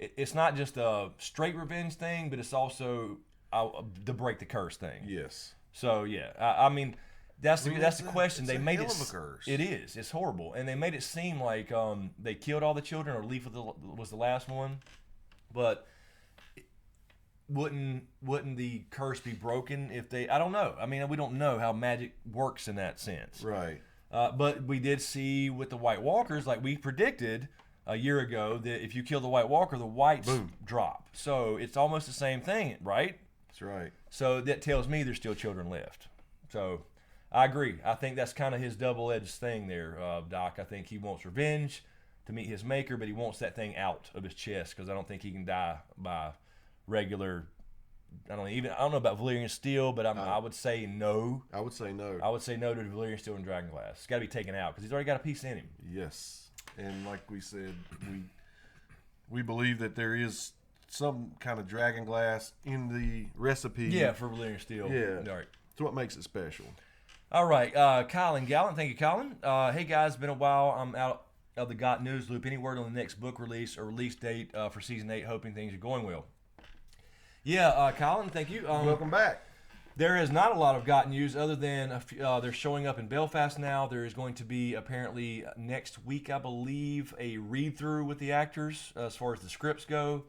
S3: it's not just a straight revenge thing, but it's also the break the curse thing.
S4: Yes.
S3: So, yeah. I mean, that's the question.
S4: They made it. Of a curse.
S3: It is. It's horrible. And they made it seem like they killed all the children, or Leaf was the last one. But wouldn't the curse be broken if they... I don't know. I mean, we don't know how magic works in that sense.
S4: Right.
S3: But we did see with the White Walkers, like we predicted a year ago, that if you kill the White Walker, the whites drop. So it's almost the same thing, right?
S4: That's right.
S3: So that tells me there's still children left. So I agree. I think that's kind of his double-edged thing there, Doc. I think he wants revenge to meet his maker, but he wants that thing out of his chest, because I don't think he can die by regular... I don't know about Valyrian steel, but I would say no.
S4: I would say no.
S3: I would say no to Valyrian steel and dragonglass. It's got to be taken out because he's already got a piece in him.
S4: Yes, and like we said, we believe that there is some kind of dragonglass in the recipe.
S3: Yeah, for Valyrian steel.
S4: Yeah,
S3: all right.
S4: That's what makes it special.
S3: All right, Colin Gallant. Thank you, Colin. Hey guys, been a while. I'm out of the Got News Loop. Any word on the next book release or release date for season 8? Hoping things are going well. Yeah, Colin, thank you.
S4: Welcome back.
S3: There is not a lot of Got News other than they're showing up in Belfast now. There is going to be apparently next week, I believe, a read-through with the actors as far as the scripts go.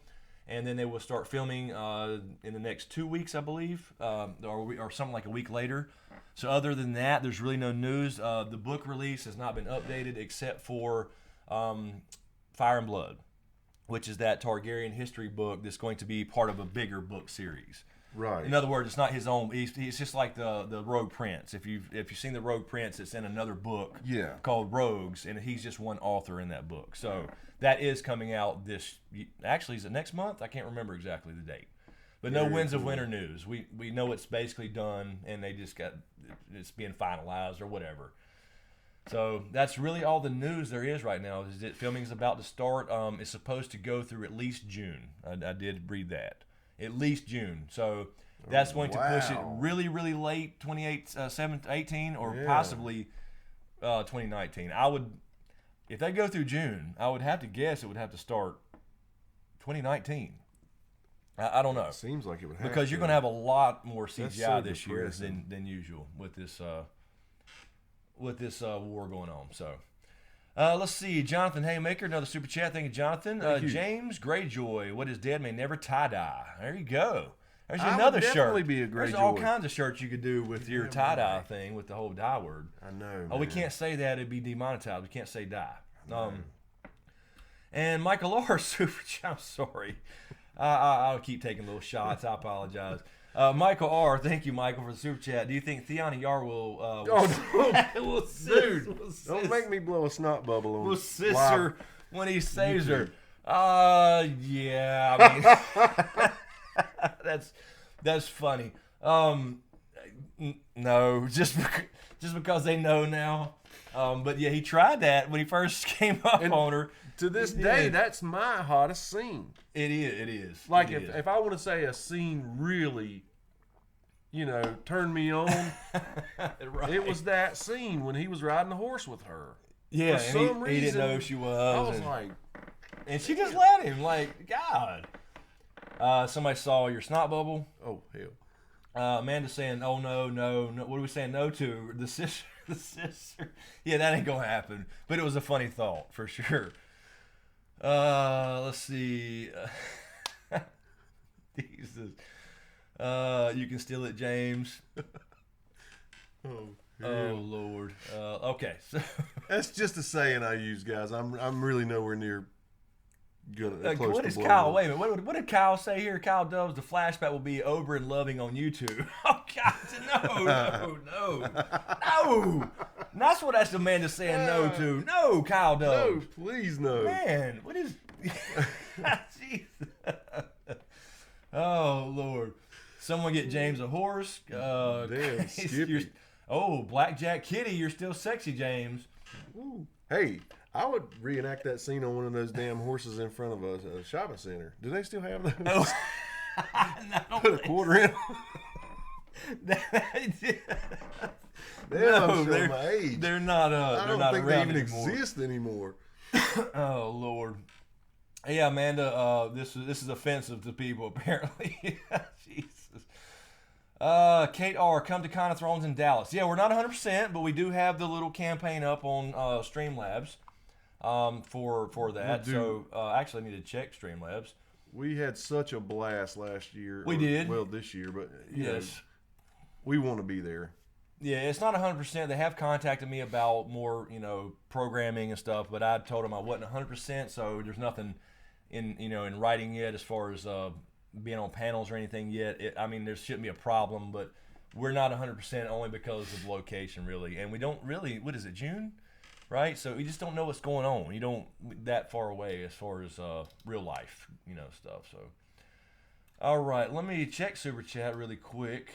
S3: And then they will start filming in the next 2 weeks, I believe, or something like a week later. So other than that, there's really no news. The book release has not been updated except for Fire and Blood, which is that Targaryen history book that's going to be part of a bigger book series.
S4: Right.
S3: In other words, it's not his own. He's just like the Rogue Prince. If you've seen the Rogue Prince, it's in another book called Rogues, and he's just one author in that book. So that is coming out actually, is it next month? I can't remember exactly the date. But no Winds of Winter news. We know it's basically done, and it's being finalized or whatever. So that's really all the news there is right now. Is that filming's about to start. It's supposed to go through at least June. I did read that. At least June. So that's going to push it really, really late, 18, or possibly 2019. If they go through June, I would have to guess it would have to start 2019. I don't know.
S4: Seems like it would have
S3: because you're going to have a lot more CGI this year than usual with this war going on. So let's see. Jonathan Haymaker, another super chat. Thank you, Jonathan. James Greyjoy, what is dead may never tie-dye. There you go. There's another shirt.
S4: Definitely be a Greyjoy.
S3: There's all kinds of shirts you could do with your tie-dye thing with the whole dye word.
S4: I know.
S3: Oh, we can't say that. It'd be demonetized. We can't say dye. And Michael R. super chat. I'm sorry. I'll keep taking little shots. I apologize. Michael R. Thank you, Michael, for the super chat. Do you think Theon Yar will
S4: Don't make me blow a snot bubble on.
S3: Will sister when he saves her? Yeah. I mean, that's funny. No, just because they know now. But yeah, he tried that when he first came up on her.
S4: To this day, that's my hottest scene.
S3: It is.
S4: Like if I want to say a scene really, turned me on,
S3: right.
S4: It was that scene when he was riding the horse with her.
S3: Yeah,
S4: for some reason,
S3: he didn't know who she was.
S4: I was like,
S3: and she just let him. Like, God. Somebody saw your snot bubble.
S4: Oh hell.
S3: Amanda's saying, "Oh no. What are we saying no to? The sister." The sister. Yeah, that ain't gonna happen. But it was a funny thought for sure. Let's see. Jesus. You can steal it, James. Oh Lord. Okay. So
S4: that's just a saying I use, guys. I'm really nowhere near good. Close
S3: what
S4: to
S3: is
S4: blowing
S3: Kyle?
S4: up.
S3: Wait a minute. What did Kyle say here? Kyle Doves. The flashback will be over and loving on YouTube. Oh God, no. And that's what that's Amanda saying no to. No, Kyle Doves.
S4: No, please no.
S3: Man, what is? Jesus. Oh Lord. Someone get James a horse.
S4: Damn, Skippy.
S3: Blackjack Kitty, you're still sexy, James.
S4: Ooh. Hey, I would reenact that scene on one of those damn horses in front of a shopping center. Do they still have those?
S3: No.
S4: Put a quarter in.
S3: No,
S4: they're my age.
S3: They're not.
S4: I
S3: they're
S4: don't
S3: not
S4: think
S3: around
S4: they even
S3: anymore.
S4: exist anymore.
S3: Oh Lord. Hey Amanda, this is offensive to people apparently. Jesus. Kate R, come to Con of Thrones in Dallas. Yeah, we're not 100%, but we do have the little campaign up on Streamlabs for that. So actually, I need to check Streamlabs.
S4: We had such a blast last year.
S3: We did.
S4: Well, this year, but
S3: yes,
S4: we want to be there.
S3: Yeah, it's not 100%. They have contacted me about more, programming and stuff, but I told them I wasn't 100%. So there's nothing in writing yet as far as being on panels or anything yet. There shouldn't be a problem, but we're not 100% only because of location, really. And we don't really, what is it, June? Right? So we just don't know what's going on. You don't that far away as far as real life, stuff. So, all right, let me check Super Chat really quick.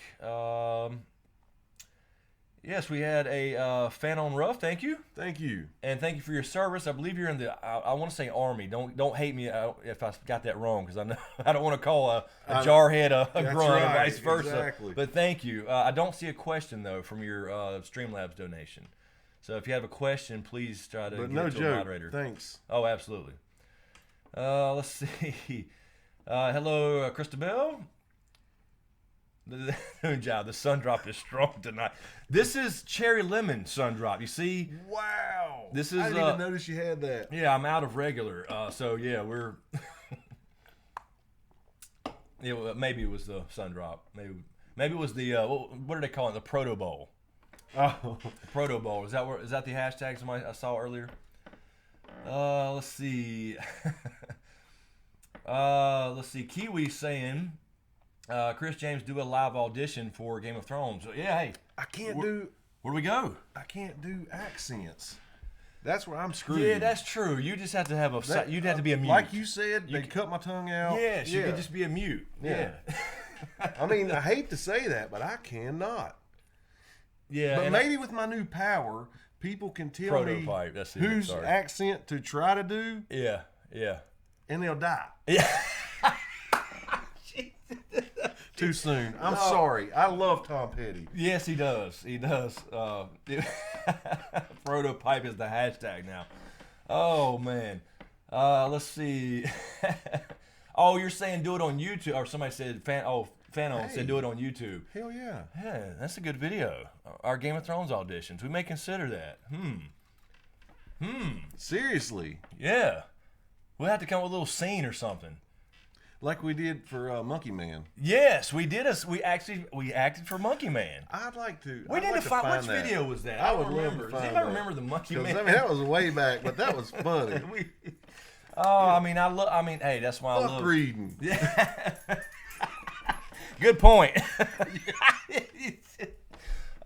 S3: Yes, we had a fan on Rough. Thank you.
S4: Thank you.
S3: And thank you for your service. I believe you're in the, I want to say Army. Don't hate me if I got that wrong, because I know I don't want to call a jarhead a grunt or vice versa.
S4: Exactly.
S3: But thank you. I don't see a question, though, from your Streamlabs donation. So if you have a question, please try to
S4: But
S3: get
S4: no
S3: it to a
S4: joke.
S3: moderator.
S4: Thanks.
S3: Oh, absolutely. Let's see. Hello, Christabel. The sun drop is strong tonight. This is cherry lemon sun drop. You see?
S4: Wow.
S3: This is.
S4: I didn't even notice you had that.
S3: Yeah, I'm out of regular. So yeah, we're. Yeah, maybe it was the sun drop. Maybe it was the what do they call it? The proto bowl.
S4: Oh.
S3: Proto bowl. Is that the hashtag I saw earlier? Let's see. Let's see. Kiwi saying, Chris James do a live audition for Game of Thrones. Yeah, hey.
S4: I can't do.
S3: Where do we go?
S4: I can't do accents. That's where I'm screwed.
S3: Yeah, that's true. You just have to have you'd have to be a mute.
S4: Like you said, they cut my tongue out.
S3: Yes, you could just be a mute. Yeah.
S4: I mean, I hate to say that, but I cannot.
S3: Yeah.
S4: But maybe with my new power, people can tell
S3: Prototype,
S4: me
S3: that's it,
S4: whose
S3: sorry.
S4: accent to try to do,
S3: Yeah.
S4: and they'll die.
S3: Yeah.
S4: Too soon. I'm sorry. I love Tom Petty.
S3: Yes, he does. He does. Prototype is the hashtag now. Oh man. Let's see. Oh, you're saying do it on YouTube, or somebody said Fanon said do it on YouTube.
S4: Hell yeah.
S3: Yeah, that's a good video. Our Game of Thrones auditions. We may consider that.
S4: Seriously.
S3: Yeah. We'll have to come up with a little scene or something.
S4: Like we did for Monkey Man.
S3: Yes, we did. We acted for Monkey Man.
S4: I'd like to.
S3: We
S4: I'd
S3: need
S4: like
S3: to find which
S4: that.
S3: video was that.
S4: I
S3: don't
S4: would love to
S3: remember. Does
S4: find
S3: anybody
S4: that.
S3: remember the Monkey
S4: 'Cause,
S3: Man?
S4: I mean, that was way back, but that was funny.
S3: Oh, I mean, hey, that's why I
S4: Fuck
S3: love
S4: reading.
S3: Good point.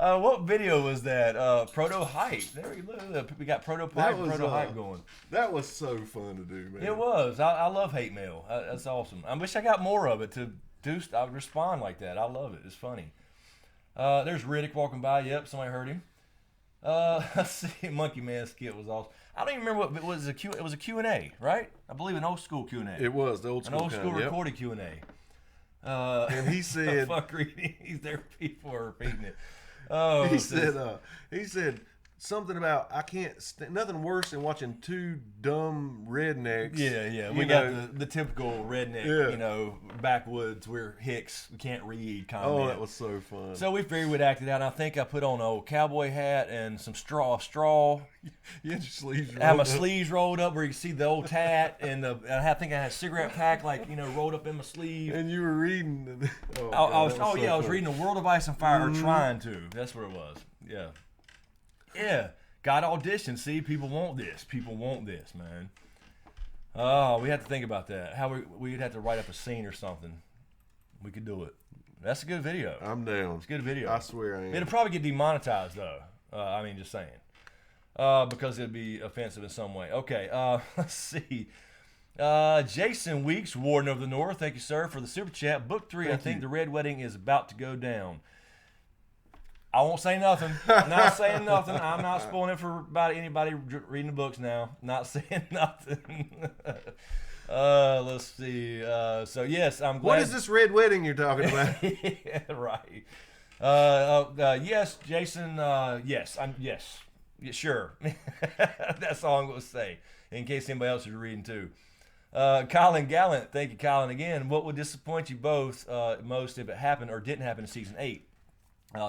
S3: What video was that? Proto hype. There we go. We got prototype and proto hype going.
S4: That was so fun to do, man.
S3: It was. I love hate mail. That's awesome. I wish I got more of it to do. I would respond like that. I love it. It's funny. There's Riddick walking by. Yep, somebody heard him. Let's see. Monkey Man skit was awesome. I don't even remember what it was. It was a Q&A, right? I believe an old school Q&A.
S4: It was the old
S3: An
S4: school
S3: old school
S4: kind, yep.
S3: recorded Q&A.
S4: And he said,
S3: fuck reading. He's there. People are repeating it. Oh,
S4: he said something about I can't nothing worse than watching two dumb rednecks.
S3: Yeah. We got the typical redneck, backwoods. We're hicks. We can't read. Comment.
S4: Oh, that was so fun.
S3: So we figured acted out. And I think I put on an old cowboy hat and some straw.
S4: You had your sleeves rolled
S3: I had my
S4: up.
S3: sleeves rolled up where you can see the old tat, and I think I had a cigarette pack rolled up in my sleeve.
S4: And you were reading.
S3: I was reading The World of Ice and Fire, or trying to. That's what it was. Yeah. Yeah. Got auditioned. See, people want this. People want this, man. Oh, we have to think about that. How we'd have to write up a scene or something. We could do it. That's a good video.
S4: I'm down.
S3: It's a good video.
S4: I swear I am.
S3: It'll probably get demonetized, though. Just saying. Because it'd be offensive in some way. Okay, let's see. Jason Weeks, Warden of the North, thank you, sir, for the super chat. Book 3, I think the Red Wedding is about to go down. I won't say nothing. I'm not saying nothing. I'm not spoiling it for anybody reading the books now. Not saying nothing. Let's see. So, yes, I'm glad.
S4: What is this red wedding you're talking about?
S3: Yeah, right. Yes, Jason. Yes. Yeah, sure. That's all I'm going to say, in case anybody else is reading too. Colin Gallant, thank you, Colin, again. What would disappoint you both most if it happened or didn't happen in season 8?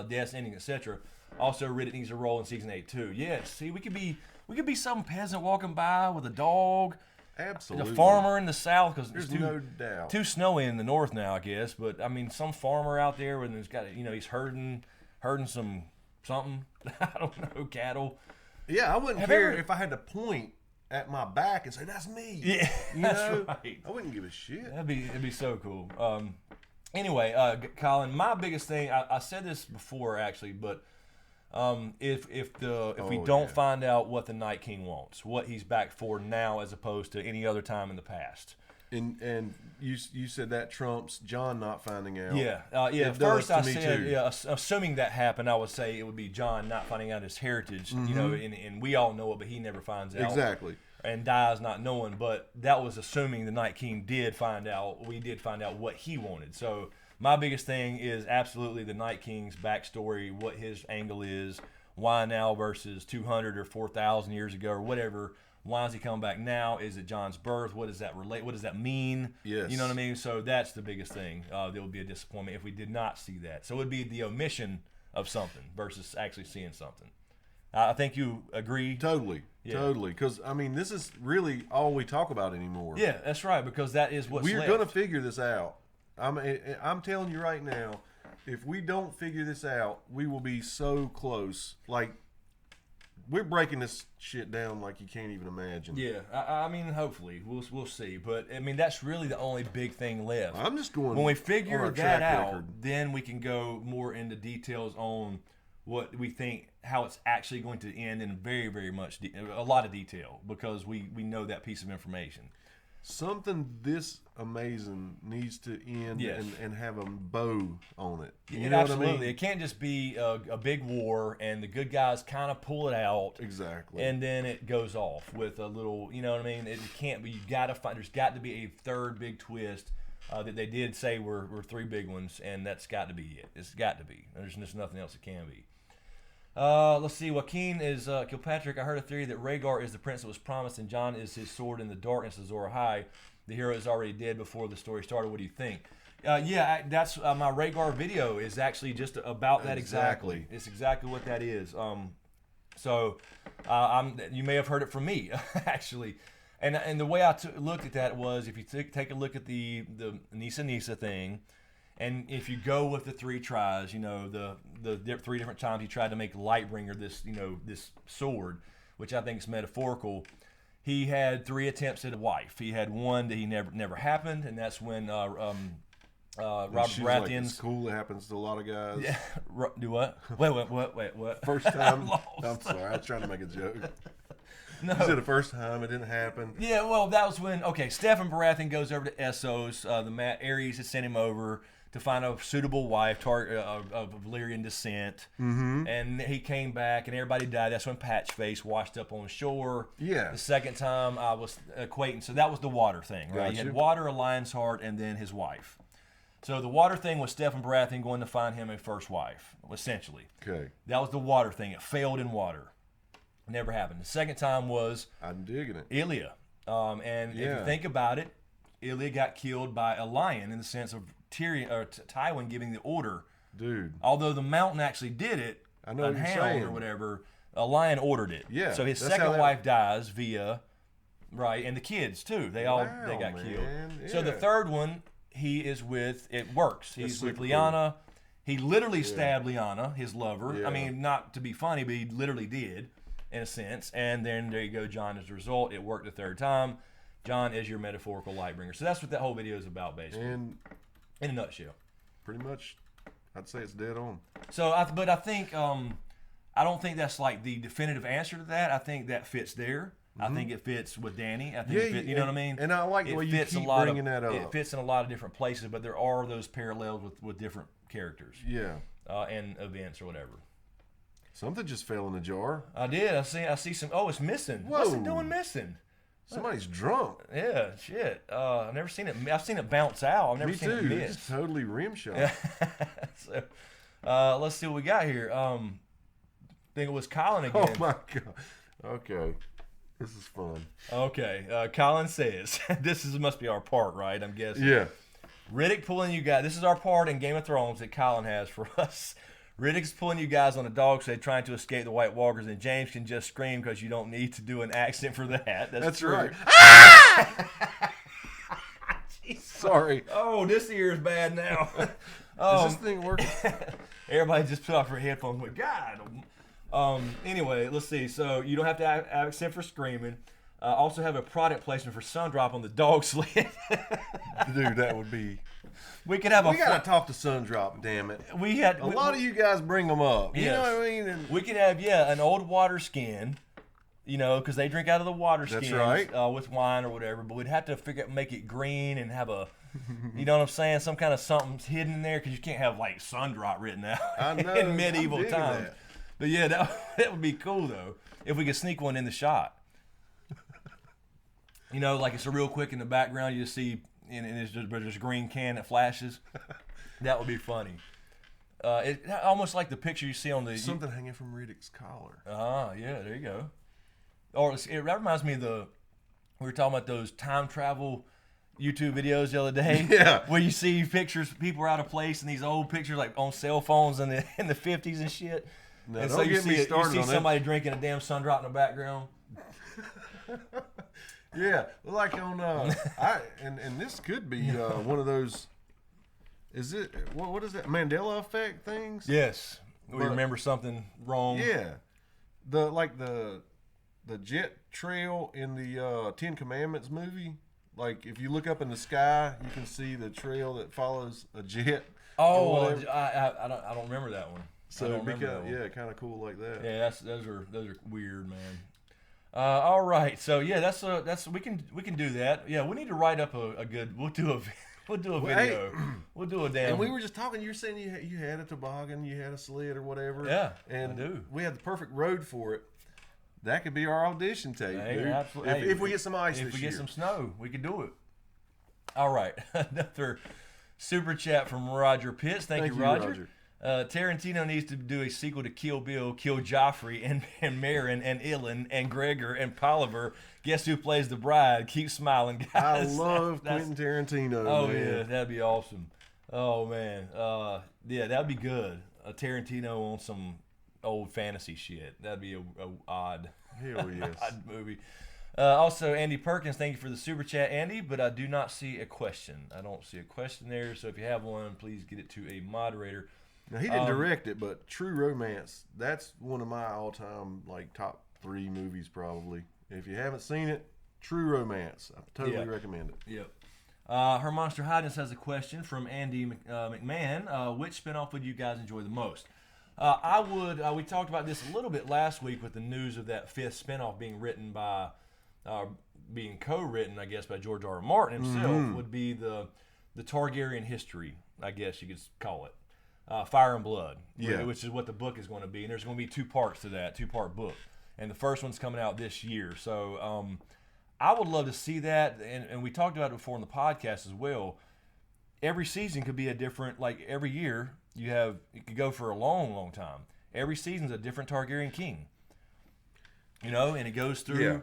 S3: Deaths, ending, etc. Also, Riddick needs a role in season 8 too. Yes. See, we could be some peasant walking by with a dog.
S4: Absolutely.
S3: A farmer in the south, because
S4: There's
S3: it's
S4: no doubt.
S3: too snowy in the north now, I guess. But I mean, some farmer out there and he's got he's herding something. I don't know, cattle.
S4: Yeah, I wouldn't
S3: Have
S4: care
S3: ever-
S4: if I had to point at my back and say that's me.
S3: Yeah,
S4: You
S3: that's
S4: know?
S3: right.
S4: I wouldn't give a shit.
S3: It'd be so cool. Anyway, Colin, my biggest thing, I said this before actually, but if we don't find out what the Night King wants, what he's back for now as opposed to any other time in the past.
S4: And you said that trumps John not finding out.
S3: Yeah.
S4: It
S3: First, I
S4: does to me,
S3: said,
S4: too.
S3: assuming that happened, I would say it would be John not finding out his heritage. And we all know it, but he never finds out.
S4: Exactly.
S3: And dies not knowing. But that was assuming the Night King did find out. We did find out what he wanted. So my biggest thing is absolutely the Night King's backstory, what his angle is, Why now versus 200 or 4,000 years ago or whatever? Why is he coming back now? Is it John's birth? What does that relate? What does that mean?
S4: Yes.
S3: You know what I mean? So that's the biggest thing. There would be a disappointment if we did not see that. So it would be the omission of something versus actually seeing something. I think you agree.
S4: Totally. Because, I mean, this is really all we talk about anymore.
S3: Yeah, that's right, because that is what's
S4: We're
S3: left.
S4: going to figure this out. I'm telling you right now, if we don't figure this out, we will be so close. Like, we're breaking this shit down like you can't even imagine.
S3: Yeah, I mean, hopefully we'll see, but I mean that's really the only big thing left.
S4: I'm just going.
S3: When we figure
S4: on
S3: that
S4: track
S3: out,
S4: record.
S3: then we can go more into details on what we think, how it's actually going to end in very, very much, a lot of detail, because we know that piece of information.
S4: Something this amazing needs to end
S3: Yes.
S4: and have a bow on it. You
S3: It
S4: know
S3: absolutely.
S4: what I mean?
S3: It can't just be a big war and the good guys kind of pull it out.
S4: Exactly.
S3: And then it goes off with a little, you know what I mean? It can't be. You got to find. There's got to be a third big twist that they did say were three big ones, and that's got to be it. It's got to be. There's just nothing else it can be. Let's see. Joaquin is Kilpatrick. I heard a theory that Rhaegar is the prince that was promised, and Jon is his sword in the darkness of Azor Ahai. The hero is already dead before the story started. What do you think? That's my Rhaegar video is actually just about that exactly. It's exactly what that is. You may have heard it from me actually, and the way I looked at that was if you take a look at the Nisa thing. And if you go with the three tries, you know, the three different times he tried to make Lightbringer this sword, which I think is metaphorical. He had 3 attempts at a wife. He had one that he never happened, and that's when Robert
S4: Baratheon's. Like, it's cool. It happens to a lot of guys.
S3: Yeah. Do what? Wait, what?
S4: First time. I'm sorry. I was trying to make a joke.
S3: No.
S4: You said the first time it didn't happen.
S3: Yeah, well, that was when Stephen Baratheon goes over to Essos. Aerys had sent him over to find a suitable wife of Valyrian descent.
S4: Mm-hmm.
S3: And he came back, and everybody died. That's when Patchface washed up on shore.
S4: Yeah.
S3: The second time I was equating, so that was the water thing, right?
S4: Gotcha.
S3: You had water, a lion's heart, and then his wife. So the water thing was Stephen Baratheon going to find him a first wife, essentially.
S4: Okay.
S3: That was the water thing. It failed in water. Never happened. The second time was
S4: I'm digging it.
S3: Ilya. If you think about it, Ilya got killed by a lion in the sense of Tyrion or Tywin giving the order.
S4: Dude.
S3: Although the mountain actually did it,
S4: I know what you're
S3: hound
S4: saying.
S3: or whatever, a lion ordered it.
S4: Yeah,
S3: So his
S4: that's how
S3: second
S4: that-
S3: wife dies via, right, and the kids too. They got
S4: man.
S3: killed. So the
S4: Yeah.
S3: third one, he is with. It works. He's
S4: That's
S3: with
S4: super
S3: Lyanna. He literally stabbed Lyanna, his lover.
S4: Yeah.
S3: I mean, not to be funny, but he literally did, in a sense. And then there you go, Jon as a result. It worked the third time. Jon is your metaphorical Lightbringer. So that's what that whole video is about, basically,
S4: And
S3: in a nutshell.
S4: pretty much, I'd say it's dead on.
S3: So, I think I don't think that's like the definitive answer to that. I think that fits there. I think it fits with Danny. I think it fits, you know what I mean?
S4: And I like the way you
S3: fits
S4: keep
S3: a lot
S4: bringing that up.
S3: It fits in a lot of different places, but there are those parallels with different characters
S4: Yeah.
S3: and events or whatever.
S4: Something just fell in the jar.
S3: I did. I see some. Oh, it's missing. What's it
S4: Whoa.
S3: doing missing?
S4: Somebody's drunk.
S3: Yeah, shit. I've never seen it. I've seen it bounce out. I've never
S4: Me
S3: seen
S4: too.
S3: it
S4: It's
S3: miss.
S4: totally rim shot.
S3: So, let's see what we got here. I think it was Colin again.
S4: Oh my god. Okay. This is fun.
S3: Okay, Colin says, must be our part, right? I'm guessing.
S4: Yeah.
S3: Riddick pulling you guys. This is our part in Game of Thrones that Colin has for us. Riddick's pulling you guys on a dog sled trying to escape the White Walkers, and James can just scream because you don't need to do an accent for that. That's true.
S4: right. Ah! Sorry.
S3: Oh, this ear is bad now.
S4: Is this thing working?
S3: Everybody just put off their headphones. But God. Anyway, let's see. So you don't have to accent for screaming. Also have a product placement for Sundrop on the dog sled.
S4: Dude, that would be.
S3: We could have
S4: We gotta talk to Sundrop, damn it. A lot of you guys bring them up. You
S3: Yes.
S4: know what I mean? And
S3: We could have an old water skin, because they drink out of the water
S4: That's
S3: skins
S4: right.
S3: with wine or whatever. But we'd have to make it green and have a, you know what I'm saying, some kind of something hidden in there because you can't have like Sundrop written out
S4: I know,
S3: in medieval
S4: I'm digging
S3: times.
S4: that.
S3: But yeah, that would be cool though if we could sneak one in the shot. Like it's a real quick in the background. You just see, and there's just a green can that flashes. That would be funny. It almost like the picture you see on the
S4: Something hanging from Riddick's collar.
S3: Yeah, there you go. Or that reminds me of we were talking about those time travel YouTube videos the other day.
S4: Yeah.
S3: Where you see pictures, people are out of place, and these old pictures like on cell phones in the 50s and shit.
S4: No,
S3: and
S4: don't
S3: so you
S4: get me
S3: see
S4: started on
S3: somebody drinking a damn sun drop in the background.
S4: Yeah, like on and this could be one of those. Is it what is that Mandela effect things?
S3: Yes. We
S4: But-
S3: remember something wrong.
S4: Yeah, the jet trail in the Ten Commandments movie. Like if you look up in the sky, you can see the trail that follows a jet.
S3: Oh,
S4: or whatever.
S3: I don't remember that one. I
S4: So
S3: don't remember
S4: because
S3: that one.
S4: kind of cool like that.
S3: Yeah, those are weird, man. All right, so yeah, that's we can do that. Yeah, we need to write up a good. We'll do a video.
S4: hey,
S3: We'll do a damn.
S4: And we were just talking. You were saying you had a toboggan, you had a sled or whatever.
S3: Yeah,
S4: and
S3: I do.
S4: We had the perfect road for it. That could be our audition tape,
S3: Hey,
S4: dude.
S3: absolutely.
S4: If we get some ice
S3: if
S4: this
S3: we
S4: year.
S3: get some snow, we could do it. All right, another super chat from Roger Pitts. Thank you, Roger. Tarantino needs to do a sequel to Kill Bill, Kill Joffrey, and Marin, and Ilan, and Gregor, and Poliver. Guess who plays the bride? Keep smiling,
S4: I
S3: guys.
S4: love Quentin Tarantino.
S3: Oh,
S4: man.
S3: yeah, that'd be awesome. Oh, man. Yeah, that'd be good. A Tarantino on some old fantasy shit. That'd be a odd,
S4: Hell yes.
S3: odd movie. Also, Andy Perkins, thank you for the super chat, Andy, but I do not see a question. I don't see a question there, so if you have one, please get it to a moderator.
S4: Now he didn't direct it, but True Romance, that's one of my all-time like top 3 movies probably. If you haven't seen it, True Romance, I totally recommend it.
S3: Yep. Her Monster Highness has a question from Andy McMahon. Which spinoff would you guys enjoy the most? I would. We talked about this a little bit last week with the news of that 5th spinoff being written by, being co-written, I guess, by George R. R. Martin himself. Would be the Targaryen history, I guess you could call it. Fire and Blood, which is what the book is going to be. And there's going to be 2 parts to that, 2-part book. And the first one's coming out this year. So I would love to see that. And we talked about it before in the podcast as well. Every season could be a different, like every year, it could go for a long, long time. Every season's a different Targaryen king. And it goes through.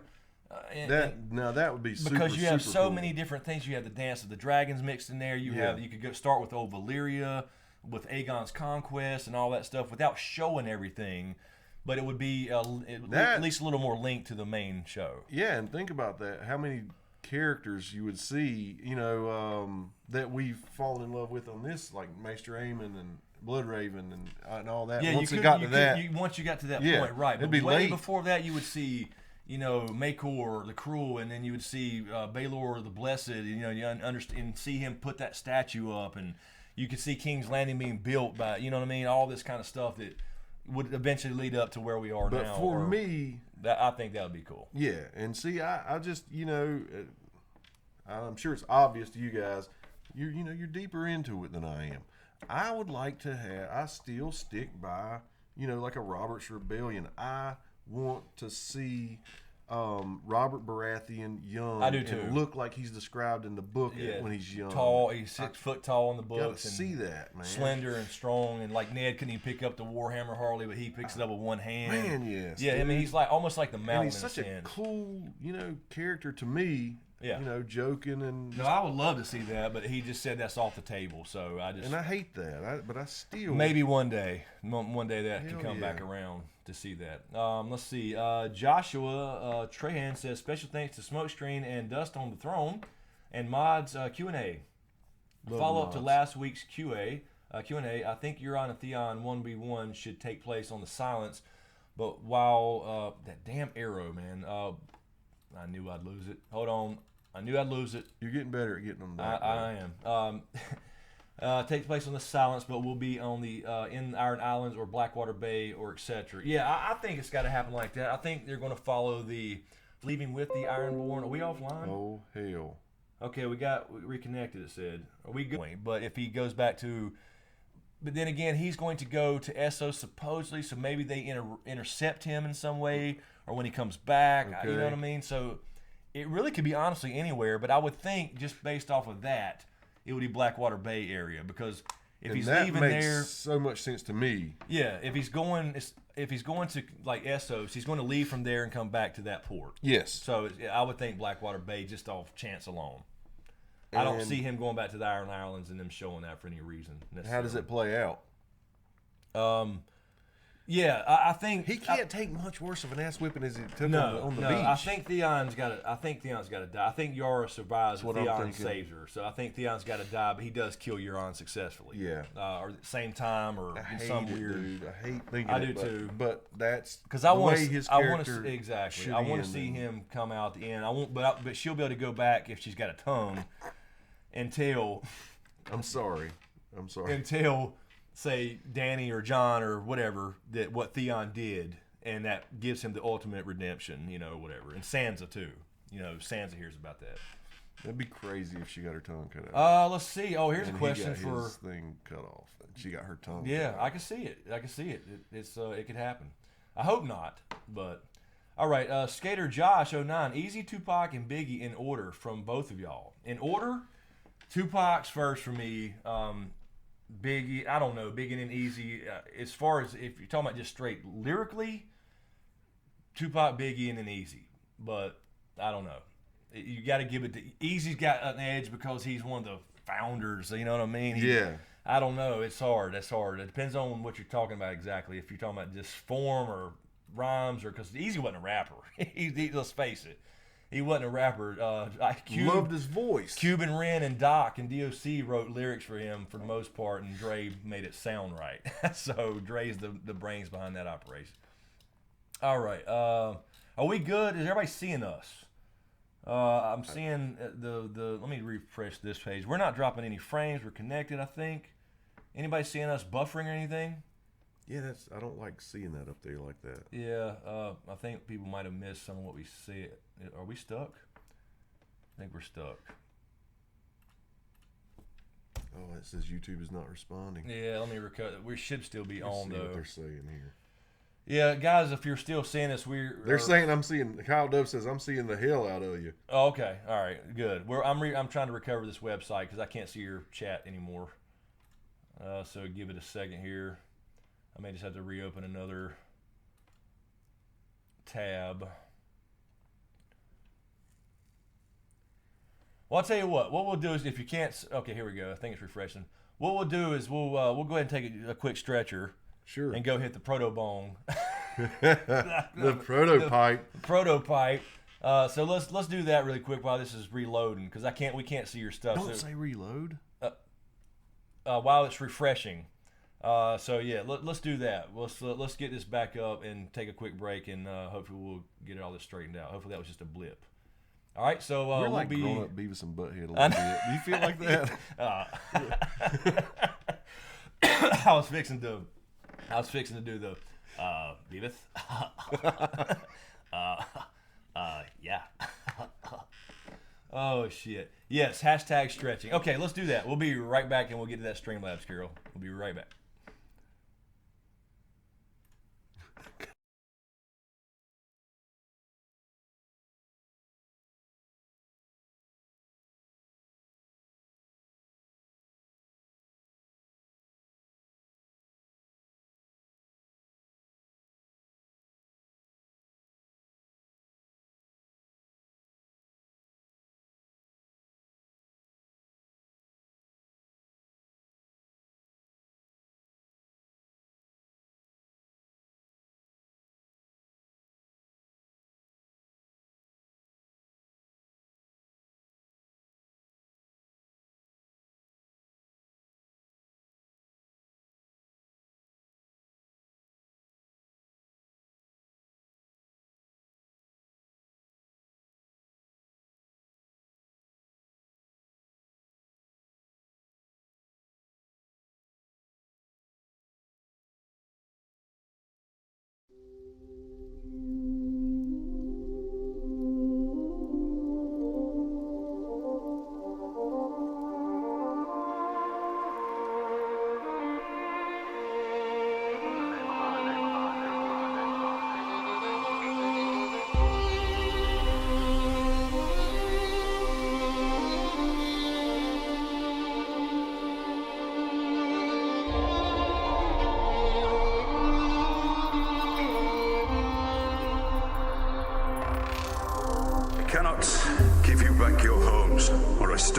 S4: That would be super,
S3: because you have
S4: super
S3: so
S4: cool.
S3: many different things. You have the Dance of the Dragons mixed in there. You could start with old Valyria, with Aegon's conquest and all that stuff without showing everything, but it would be at least a little more linked to the main show.
S4: Yeah, and think about that. How many characters you would see, that we've fallen in love with on this, like Maester Aemon and Bloodraven and all that.
S3: Yeah,
S4: once
S3: once you got to that point, right?
S4: It'd
S3: But
S4: be
S3: way
S4: late.
S3: before that, you would see, Maekor the Cruel, and then you would see Baelor the Blessed, and see him put that statue up, and you could see King's Landing being built by, all this kind of stuff that would eventually lead up to where we are now.
S4: But for me,
S3: I think that would be cool.
S4: yeah, and see, I just, I'm sure it's obvious to you guys, you're deeper into it than I am. I would like to I still stick by, like a Robert's Rebellion. I want to see Robert Baratheon young.
S3: I do too.
S4: And look like he's described in the book when he's young.
S3: Tall, he's 6 foot tall in the books.
S4: Gotta see that, man.
S3: Slender and strong, and like Ned couldn't even pick up the Warhammer Harley, but he picks it up with one hand.
S4: Man, yes.
S3: Yeah,
S4: dude.
S3: I mean, he's like almost like the mountain.
S4: And he's such a cool, character to me.
S3: Yeah.
S4: Joking and.
S3: No, I would love to see that, but he just said that's off the table. So I just.
S4: And I hate that, but I still.
S3: Maybe one day that can
S4: Hell
S3: come back
S4: yeah.
S3: around to see that. Let's see. Joshua Trahan says special thanks to Smokescreen and Dust on the Throne, and Mods Q&A. Follow up to last week's Q&A. I think Euron and Theon 1v1 should take place on the Silence, but while that damn arrow, man. I knew I'd lose it. Hold on. I knew I'd lose it.
S4: You're getting better at getting them back.
S3: I am. Takes place on the Silence, but will be on the in Iron Islands or Blackwater Bay or etc. Yeah, I think it's got to happen like that. I think they're going to follow the leaving with the Ironborn. Are we offline?
S4: Oh hell.
S3: Okay, we reconnected. It said. Are we going? But if he goes back to, but then again, he's going to go to Essos supposedly. So maybe they intercept him in some way, or when he comes back.
S4: Okay.
S3: You know what I mean? So it really could be honestly anywhere. But I would think just based off of that, it would be Blackwater Bay area because If
S4: And
S3: he's
S4: that
S3: leaving
S4: makes
S3: there,
S4: so much sense to me.
S3: yeah. If he's going to like Essos, he's going to leave from there and come back to that port.
S4: Yes.
S3: So I would think Blackwater Bay just off chance alone. I don't see him going back to the Iron Islands and them showing that for any reason.
S4: How does it play out?
S3: Yeah, I think
S4: He can't take much worse of an ass whipping as he took on the beach.
S3: I think Theon's got to die. I think Yara survives, but Theon saves her. So I think Theon's got to die, but he does kill Euron successfully.
S4: Yeah.
S3: Or at the same time, or
S4: I
S3: in
S4: hate
S3: some
S4: it,
S3: weird.
S4: dude. I hate thinking
S3: I
S4: it,
S3: do too.
S4: But that's
S3: Because I want
S4: his
S3: to. I want
S4: character
S3: to exactly.
S4: should
S3: I want to
S4: end,
S3: see
S4: and-
S3: him come out at the end. I won't, but she'll be able to go back if she's got a tongue and tell.
S4: I'm sorry.
S3: Until say Danny or John or whatever that what Theon did, and that gives him the ultimate redemption, whatever. And Sansa too, Sansa hears about that.
S4: That'd be crazy if she got her tongue cut out.
S3: Let's see. Oh, here's
S4: And
S3: a question
S4: he got
S3: for.
S4: his thing cut off. And she got her tongue.
S3: Yeah,
S4: cut
S3: I
S4: off.
S3: can see it. It could happen. I hope not, but all right. Skater Josh 09, Easy, Tupac, and Biggie in order from both of y'all. In order, Tupac's first for me. Biggie, I don't know, Biggie and Easy. As far as if you're talking about just straight lyrically, Tupac, Biggie, and then Easy. But I don't know. You got to give it to Easy's got an edge because he's one of the founders. You know what I mean?
S4: Yeah.
S3: I don't know. It's hard. That's hard. It depends on what you're talking about exactly. If you're talking about just form or rhymes, or because Easy wasn't a rapper. Let's face it. He wasn't a rapper.
S4: Loved his voice.
S3: Cuban Ren and Doc and DOC wrote lyrics for him for the most part, and Dre made it sound right. So Dre's the brains behind that operation. All right. Are we good? Is everybody seeing us? I'm seeing the. Let me refresh this page. We're not dropping any frames. We're connected, I think. Anybody seeing us buffering or anything?
S4: Yeah, I don't like seeing that up there like that.
S3: Yeah, I think people might have missed some of what we see. Are we stuck? I think we're stuck.
S4: Oh, it says YouTube is not responding.
S3: Yeah, let me recover. We should still be
S4: Let's
S3: on
S4: see
S3: though.
S4: what they're saying here.
S3: Yeah, guys, if you're still seeing us,
S4: They're saying I'm seeing. Kyle Dove says I'm seeing the hell out of you.
S3: Oh, okay, all right, good. I'm trying to recover this website because I can't see your chat anymore. So give it a second here. I may just have to reopen another tab. Well, I'll tell you what. What we'll do is if you can't. Okay, here we go. I think it's refreshing. What we'll do is we'll go ahead and take a quick stretcher.
S4: Sure.
S3: And go hit the protobone.
S4: the prototype.
S3: The prototype. So let's do that really quick while this is reloading because we can't see your stuff.
S4: Don't say reload.
S3: While it's refreshing. So yeah, let's do that. Let's get this back up and take a quick break, and hopefully we'll get all this straighted out. Hopefully that was just a blip. All right, so
S4: We're like
S3: we'll be
S4: grown up Beavis and Butthead a little bit. Do you feel like that?
S3: I was fixing to do the Beavis. Yeah. Oh shit. Yes, hashtag stretching. Okay, let's do that. We'll be right back and we'll get to that Streamlabs, Carol. We'll be right back.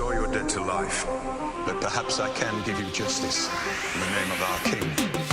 S2: sure you're dead to life, but perhaps I can give you justice in the name of our king.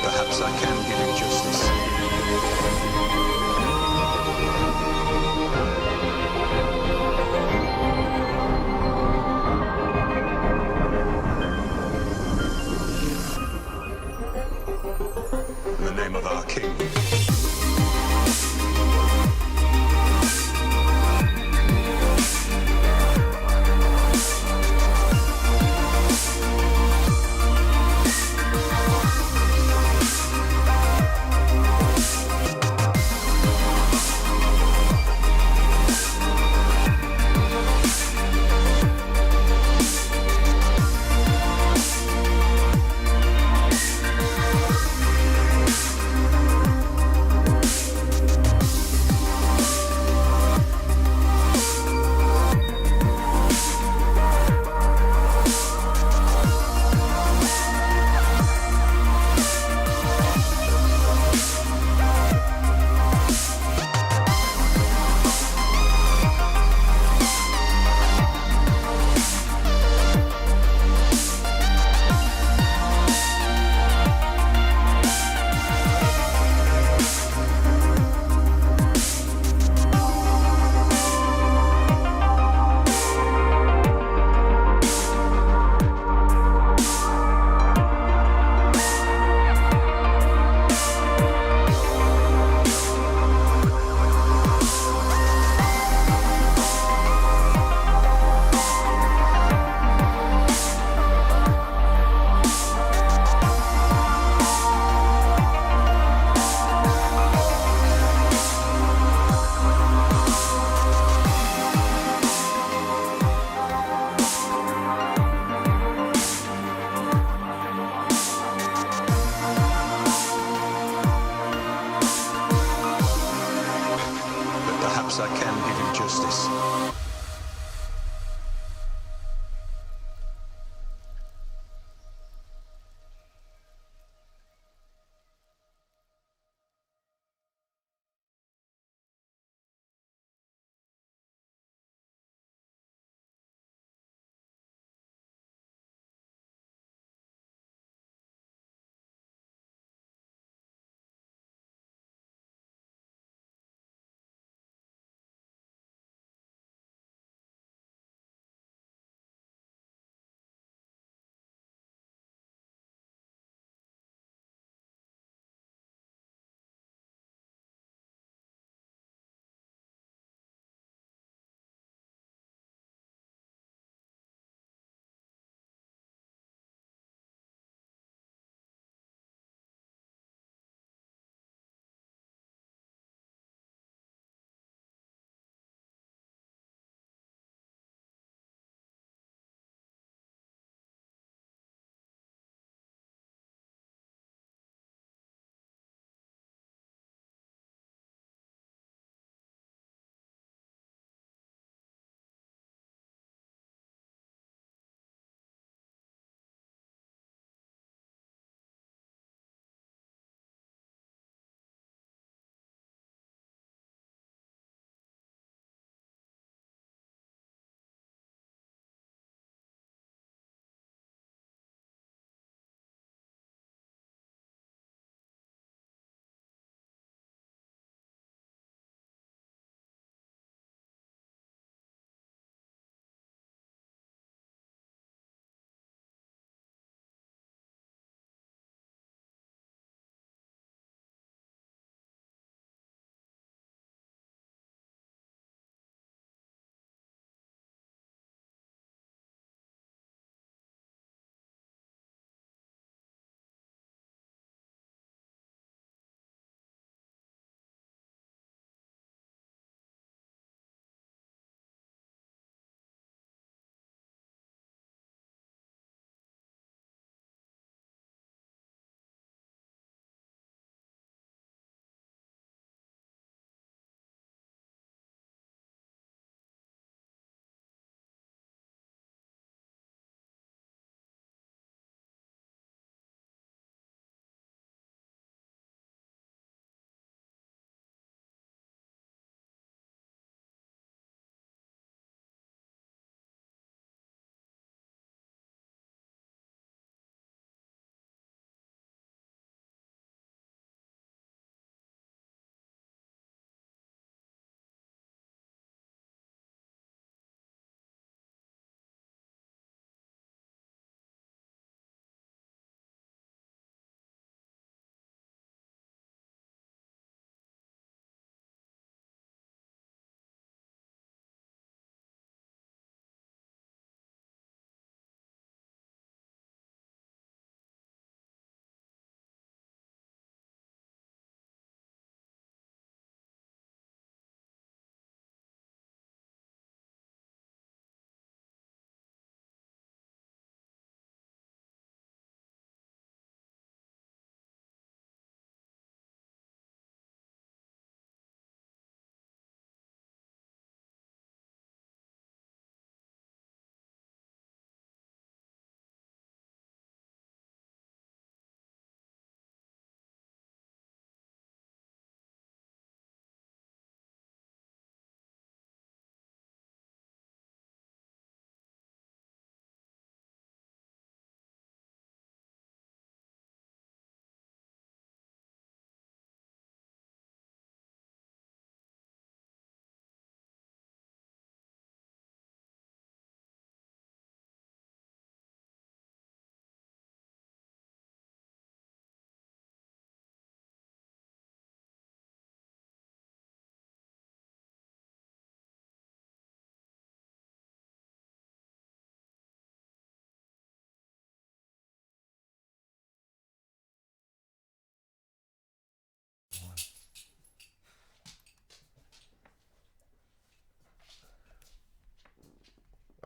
S2: Perhaps I can give you justice. In the name of our king.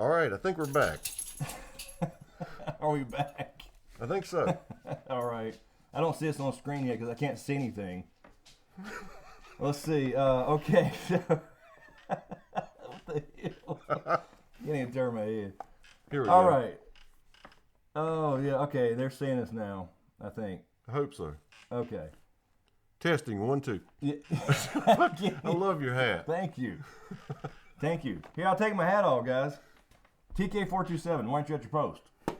S4: All right, I think we're back.
S3: Are we back?
S4: I think so.
S3: All right. I don't see us on screen yet because I can't see anything. Let's see. Okay. So what the hell? Getting a turn my head.
S4: Here we go.
S3: All right. Oh yeah. Okay, they're seeing us now. I think.
S4: I hope so.
S3: Okay.
S4: Testing 1 2.
S3: Yeah.
S4: I love your hat.
S3: Thank you. Thank you. Here, I'll take my hat off, guys. TK427. Why aren't you at your post?
S4: I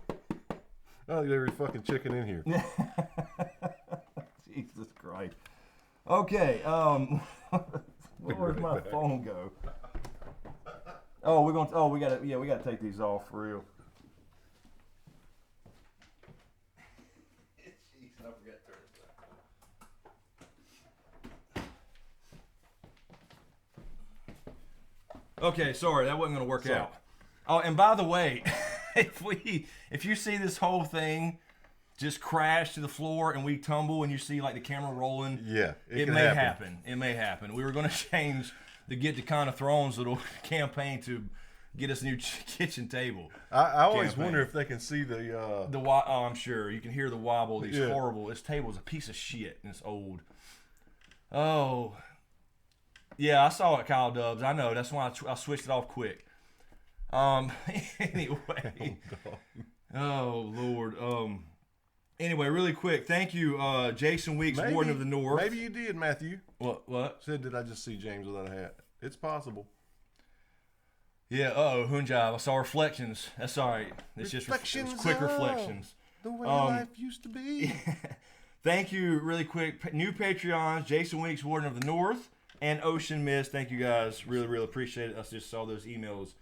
S4: think every fucking chicken in here.
S3: Jesus Christ. Okay. Where's my phone go? Oh, we're gonna. Oh, we gotta. Yeah, we gotta take these off for real. Jeez, I forgot to turn it back. Okay, sorry, that wasn't gonna work out. Oh, and by the way, if you see this whole thing just crash to the floor and we tumble and you see like the camera rolling,
S4: Yeah,
S3: it may happen. It may happen. We were going to change the Get to Kind of Thrones little campaign to get us a new kitchen table.
S4: I always
S3: campaign.
S4: wonder if they can see the.
S3: Oh, I'm sure you can hear the wobble. These
S4: Yeah.
S3: horrible. This table's a piece of shit and it's old. Oh, yeah, I saw it, Kyle Dubs. I know. That's why I switched it off quick. Anyway. Oh Lord. Anyway, really quick. Thank you, Jason Weeks, Warden of the North.
S4: Maybe you did, Matthew.
S3: What?
S4: Said, did I just see James without a hat? It's possible.
S3: Yeah. Hunjive. I saw reflections. That's all right. It's just
S4: Reflections
S3: quick
S4: of
S3: reflections.
S4: The way life used to be.
S3: Thank you, really quick. New Patreons, Jason Weeks, Warden of the North, and Ocean Mist. Thank you guys. Really, really appreciate it. I just saw those emails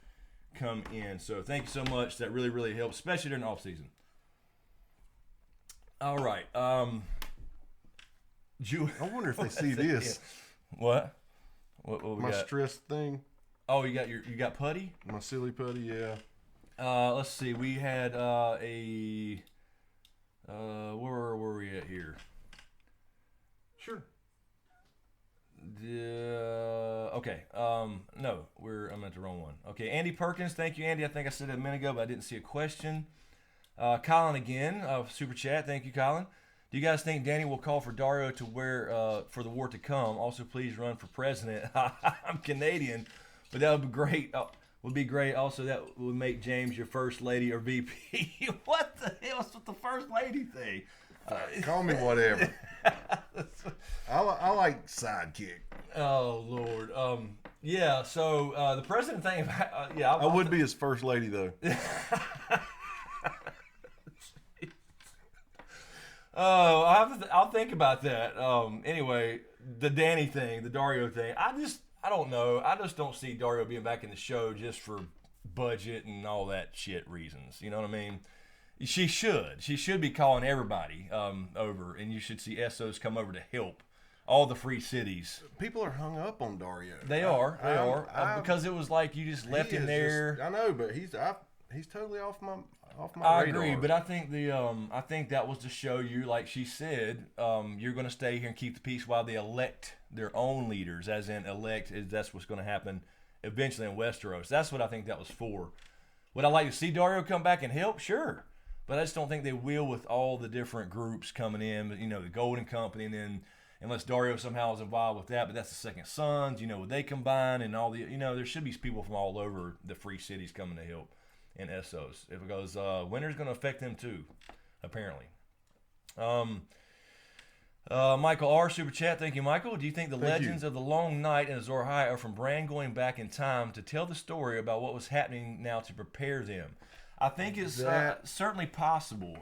S3: come in. So thank you so much. That really, really helps, especially during off season. All right.
S4: I wonder if they see this.
S3: What? What we
S4: My
S3: got?
S4: stress thing.
S3: Oh, you got putty?
S4: My silly putty, yeah.
S3: Let's see. We had where were we at here?
S4: Sure.
S3: Okay. No, I'm at the wrong one. Okay, Andy Perkins. Thank you, Andy. I think I said it a minute ago, but I didn't see a question. Colin again, super chat. Thank you, Colin. Do you guys think Danny will call for Dario to wear for the war to come? Also, please run for president. I'm Canadian, but that would be great. Would be great. Also, that would make James your first lady or VP. What the hell is with the first lady thing?
S4: Call me whatever. I like sidekick.
S3: Oh Lord. Yeah. So the president thing. Yeah.
S4: I would be his first lady though.
S3: Oh, I'll think about that. Anyway, the Danny thing, the Dario thing. I don't know. I just don't see Dario being back in the show just for budget and all that shit reasons. You know what I mean? She should be calling everybody over, and you should see SOs come over to help all the free cities.
S4: People are hung up on Dario.
S3: They are because it was like you just left him there.
S4: I know, but he's totally off my
S3: I
S4: radar.
S3: agree, but I think I think that was to show you, like she said, you're going to stay here and keep the peace while they elect their own leaders, as in that's what's going to happen eventually in Westeros. That's what I think that was for. Would I like to see Dario come back and help? Sure. But I just don't think they will with all the different groups coming in, you know, the Golden Company, and then unless Dario somehow is involved with that, but that's the Second Sons, you know, would they combine and all the, you know, there should be people from all over the free cities coming to help in Essos. Because winter's going to affect them too, apparently. Michael R. Super Chat, thank you, Michael. Do you think the legends of the Long Night and Azor Ahai are from Bran going back in time to tell the story about what was happening now to prepare them? I think it's certainly possible.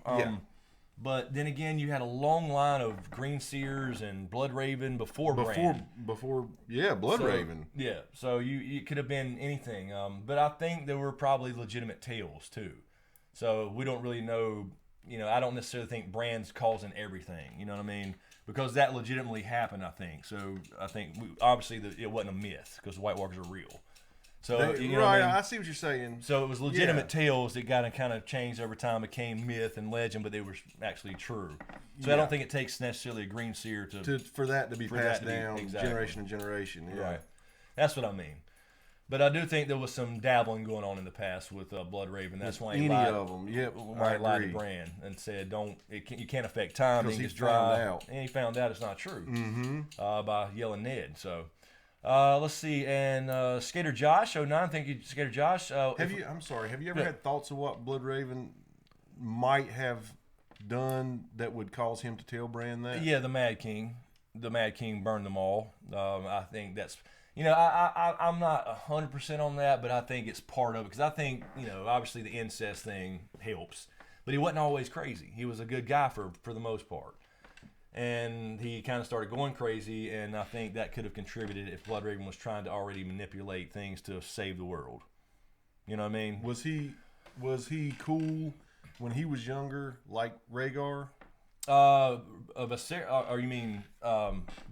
S3: But then again, you had a long line of Green Seers and Blood Raven before Bran.
S4: Blood Raven.
S3: Yeah, so you could have been anything. But I think there were probably legitimate tales too. So we don't really know. You know, I don't necessarily think Bran's causing everything. You know what I mean? Because that legitimately happened, I think. So I think obviously it wasn't a myth because the White Walkers are real. So you know
S4: right,
S3: what I mean?
S4: I see what you're saying.
S3: So it was legitimate tales that got kind of changed over time, became myth and legend, but they were actually true. So I don't think it takes necessarily a Green Seer for
S4: that to be passed down
S3: exactly.
S4: generation to generation. Yeah.
S3: Right. That's what I mean. But I do think there was some dabbling going on in the past with Blood Raven. That's why he
S4: Any
S3: lied.
S4: of them. Yep,
S3: Why
S4: I
S3: he lied to
S4: agree.
S3: Brand and said, you can't affect time.
S4: 'Cause
S3: Ink
S4: he
S3: is dry.
S4: found out.
S3: And he found out it's not true
S4: Mm-hmm.
S3: by yelling Ned. So let's see. And Skater Josh 09, thank you, Skater Josh.
S4: I'm sorry. Have you ever had thoughts of what Blood Raven might have done that would cause him to tell Brand that?
S3: Yeah, the Mad King burned them all. I think that's, I'm not 100% on that, but I think it's part of it because I think, obviously the incest thing helps, but he wasn't always crazy. He was a good guy for the most part, and he kind of started going crazy, and I think that could have contributed if Blood Raven was trying to already manipulate things to save the world. You know what I mean?
S4: Was he cool when he was younger, like Rhaegar?
S3: Or you mean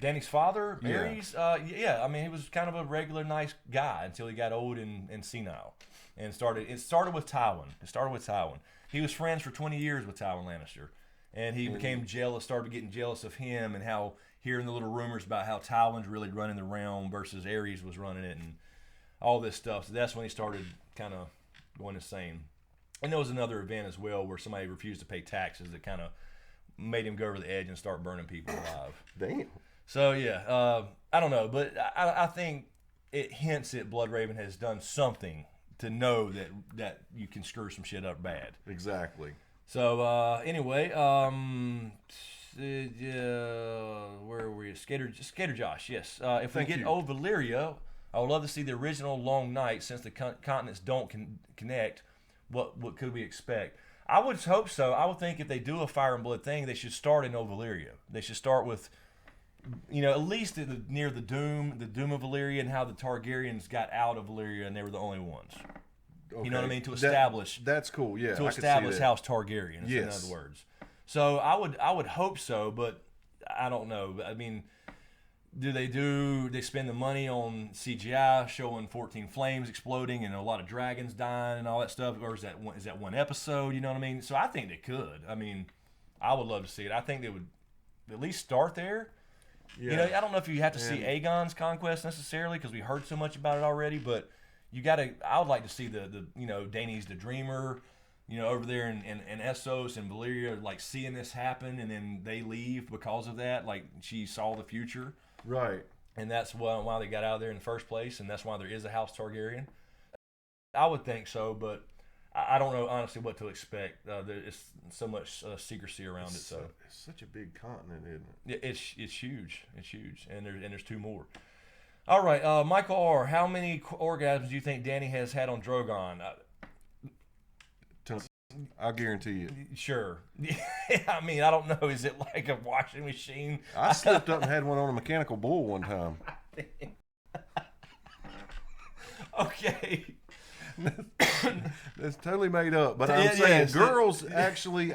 S3: Danny's father,
S4: Yeah.
S3: Ares? Yeah. I mean, he was kind of a regular nice guy until he got old and senile, and it started with Tywin. He was friends for 20 years with Tywin Lannister, and he became jealous, started getting jealous of him, and how hearing the little rumors about how Tywin's really running the realm versus Ares was running it, and all this stuff. So that's when he started kind of going insane. And there was another event as well where somebody refused to pay taxes that kind of made him go over the edge and start burning people alive.
S4: Damn.
S3: So yeah, I don't know, but I think it hints that Blood Raven has done something to know that you can screw some shit up bad.
S4: Exactly.
S3: So anyway, where are we? Skater Josh, yes. If we
S4: Thank
S3: get
S4: you.
S3: old Valyria, I would love to see the original Long Night since the continents don't connect. What could we expect? I would hope so. I would think if they do a Fire and Blood thing, they should start in Old Valyria. They should start with, at least near the Doom of Valyria, and how the Targaryens got out of Valyria and they were the only ones.
S4: Okay.
S3: You know what I mean? To establish
S4: that's cool. Yeah.
S3: to
S4: I could see
S3: establish
S4: that.
S3: House Targaryen.
S4: Yes.
S3: In other words. So I would hope so, but I don't know. I mean, they spend the money on CGI showing 14 flames exploding and a lot of dragons dying and all that stuff, or is that one episode? You know what I mean? So I think they could. I mean, I would love to see it. I think they would at least start there.
S4: Yeah.
S3: I don't know if you have to see Aegon's conquest necessarily because we heard so much about it already, but I would like to see the Dany's the Dreamer, over there in Essos and Valyria, like seeing this happen, and then they leave because of that. Like she saw the future.
S4: Right.
S3: And that's why they got out of there in the first place, and that's why there is a House Targaryen. I would think so, but I don't know honestly what to expect. There's so much secrecy around it. So
S4: it's such a big continent, isn't it?
S3: it's huge. It's huge, and there's two more. All right, Michael R. How many orgasms do you think Danny has had on Drogon?
S4: I guarantee you.
S3: Sure. I mean, I don't know. Is it like a washing machine?
S4: I slipped up and had one on a mechanical bull one time.
S3: Okay.
S4: That's totally made up. But I'm
S3: Yeah,
S4: saying
S3: yes.
S4: girls actually,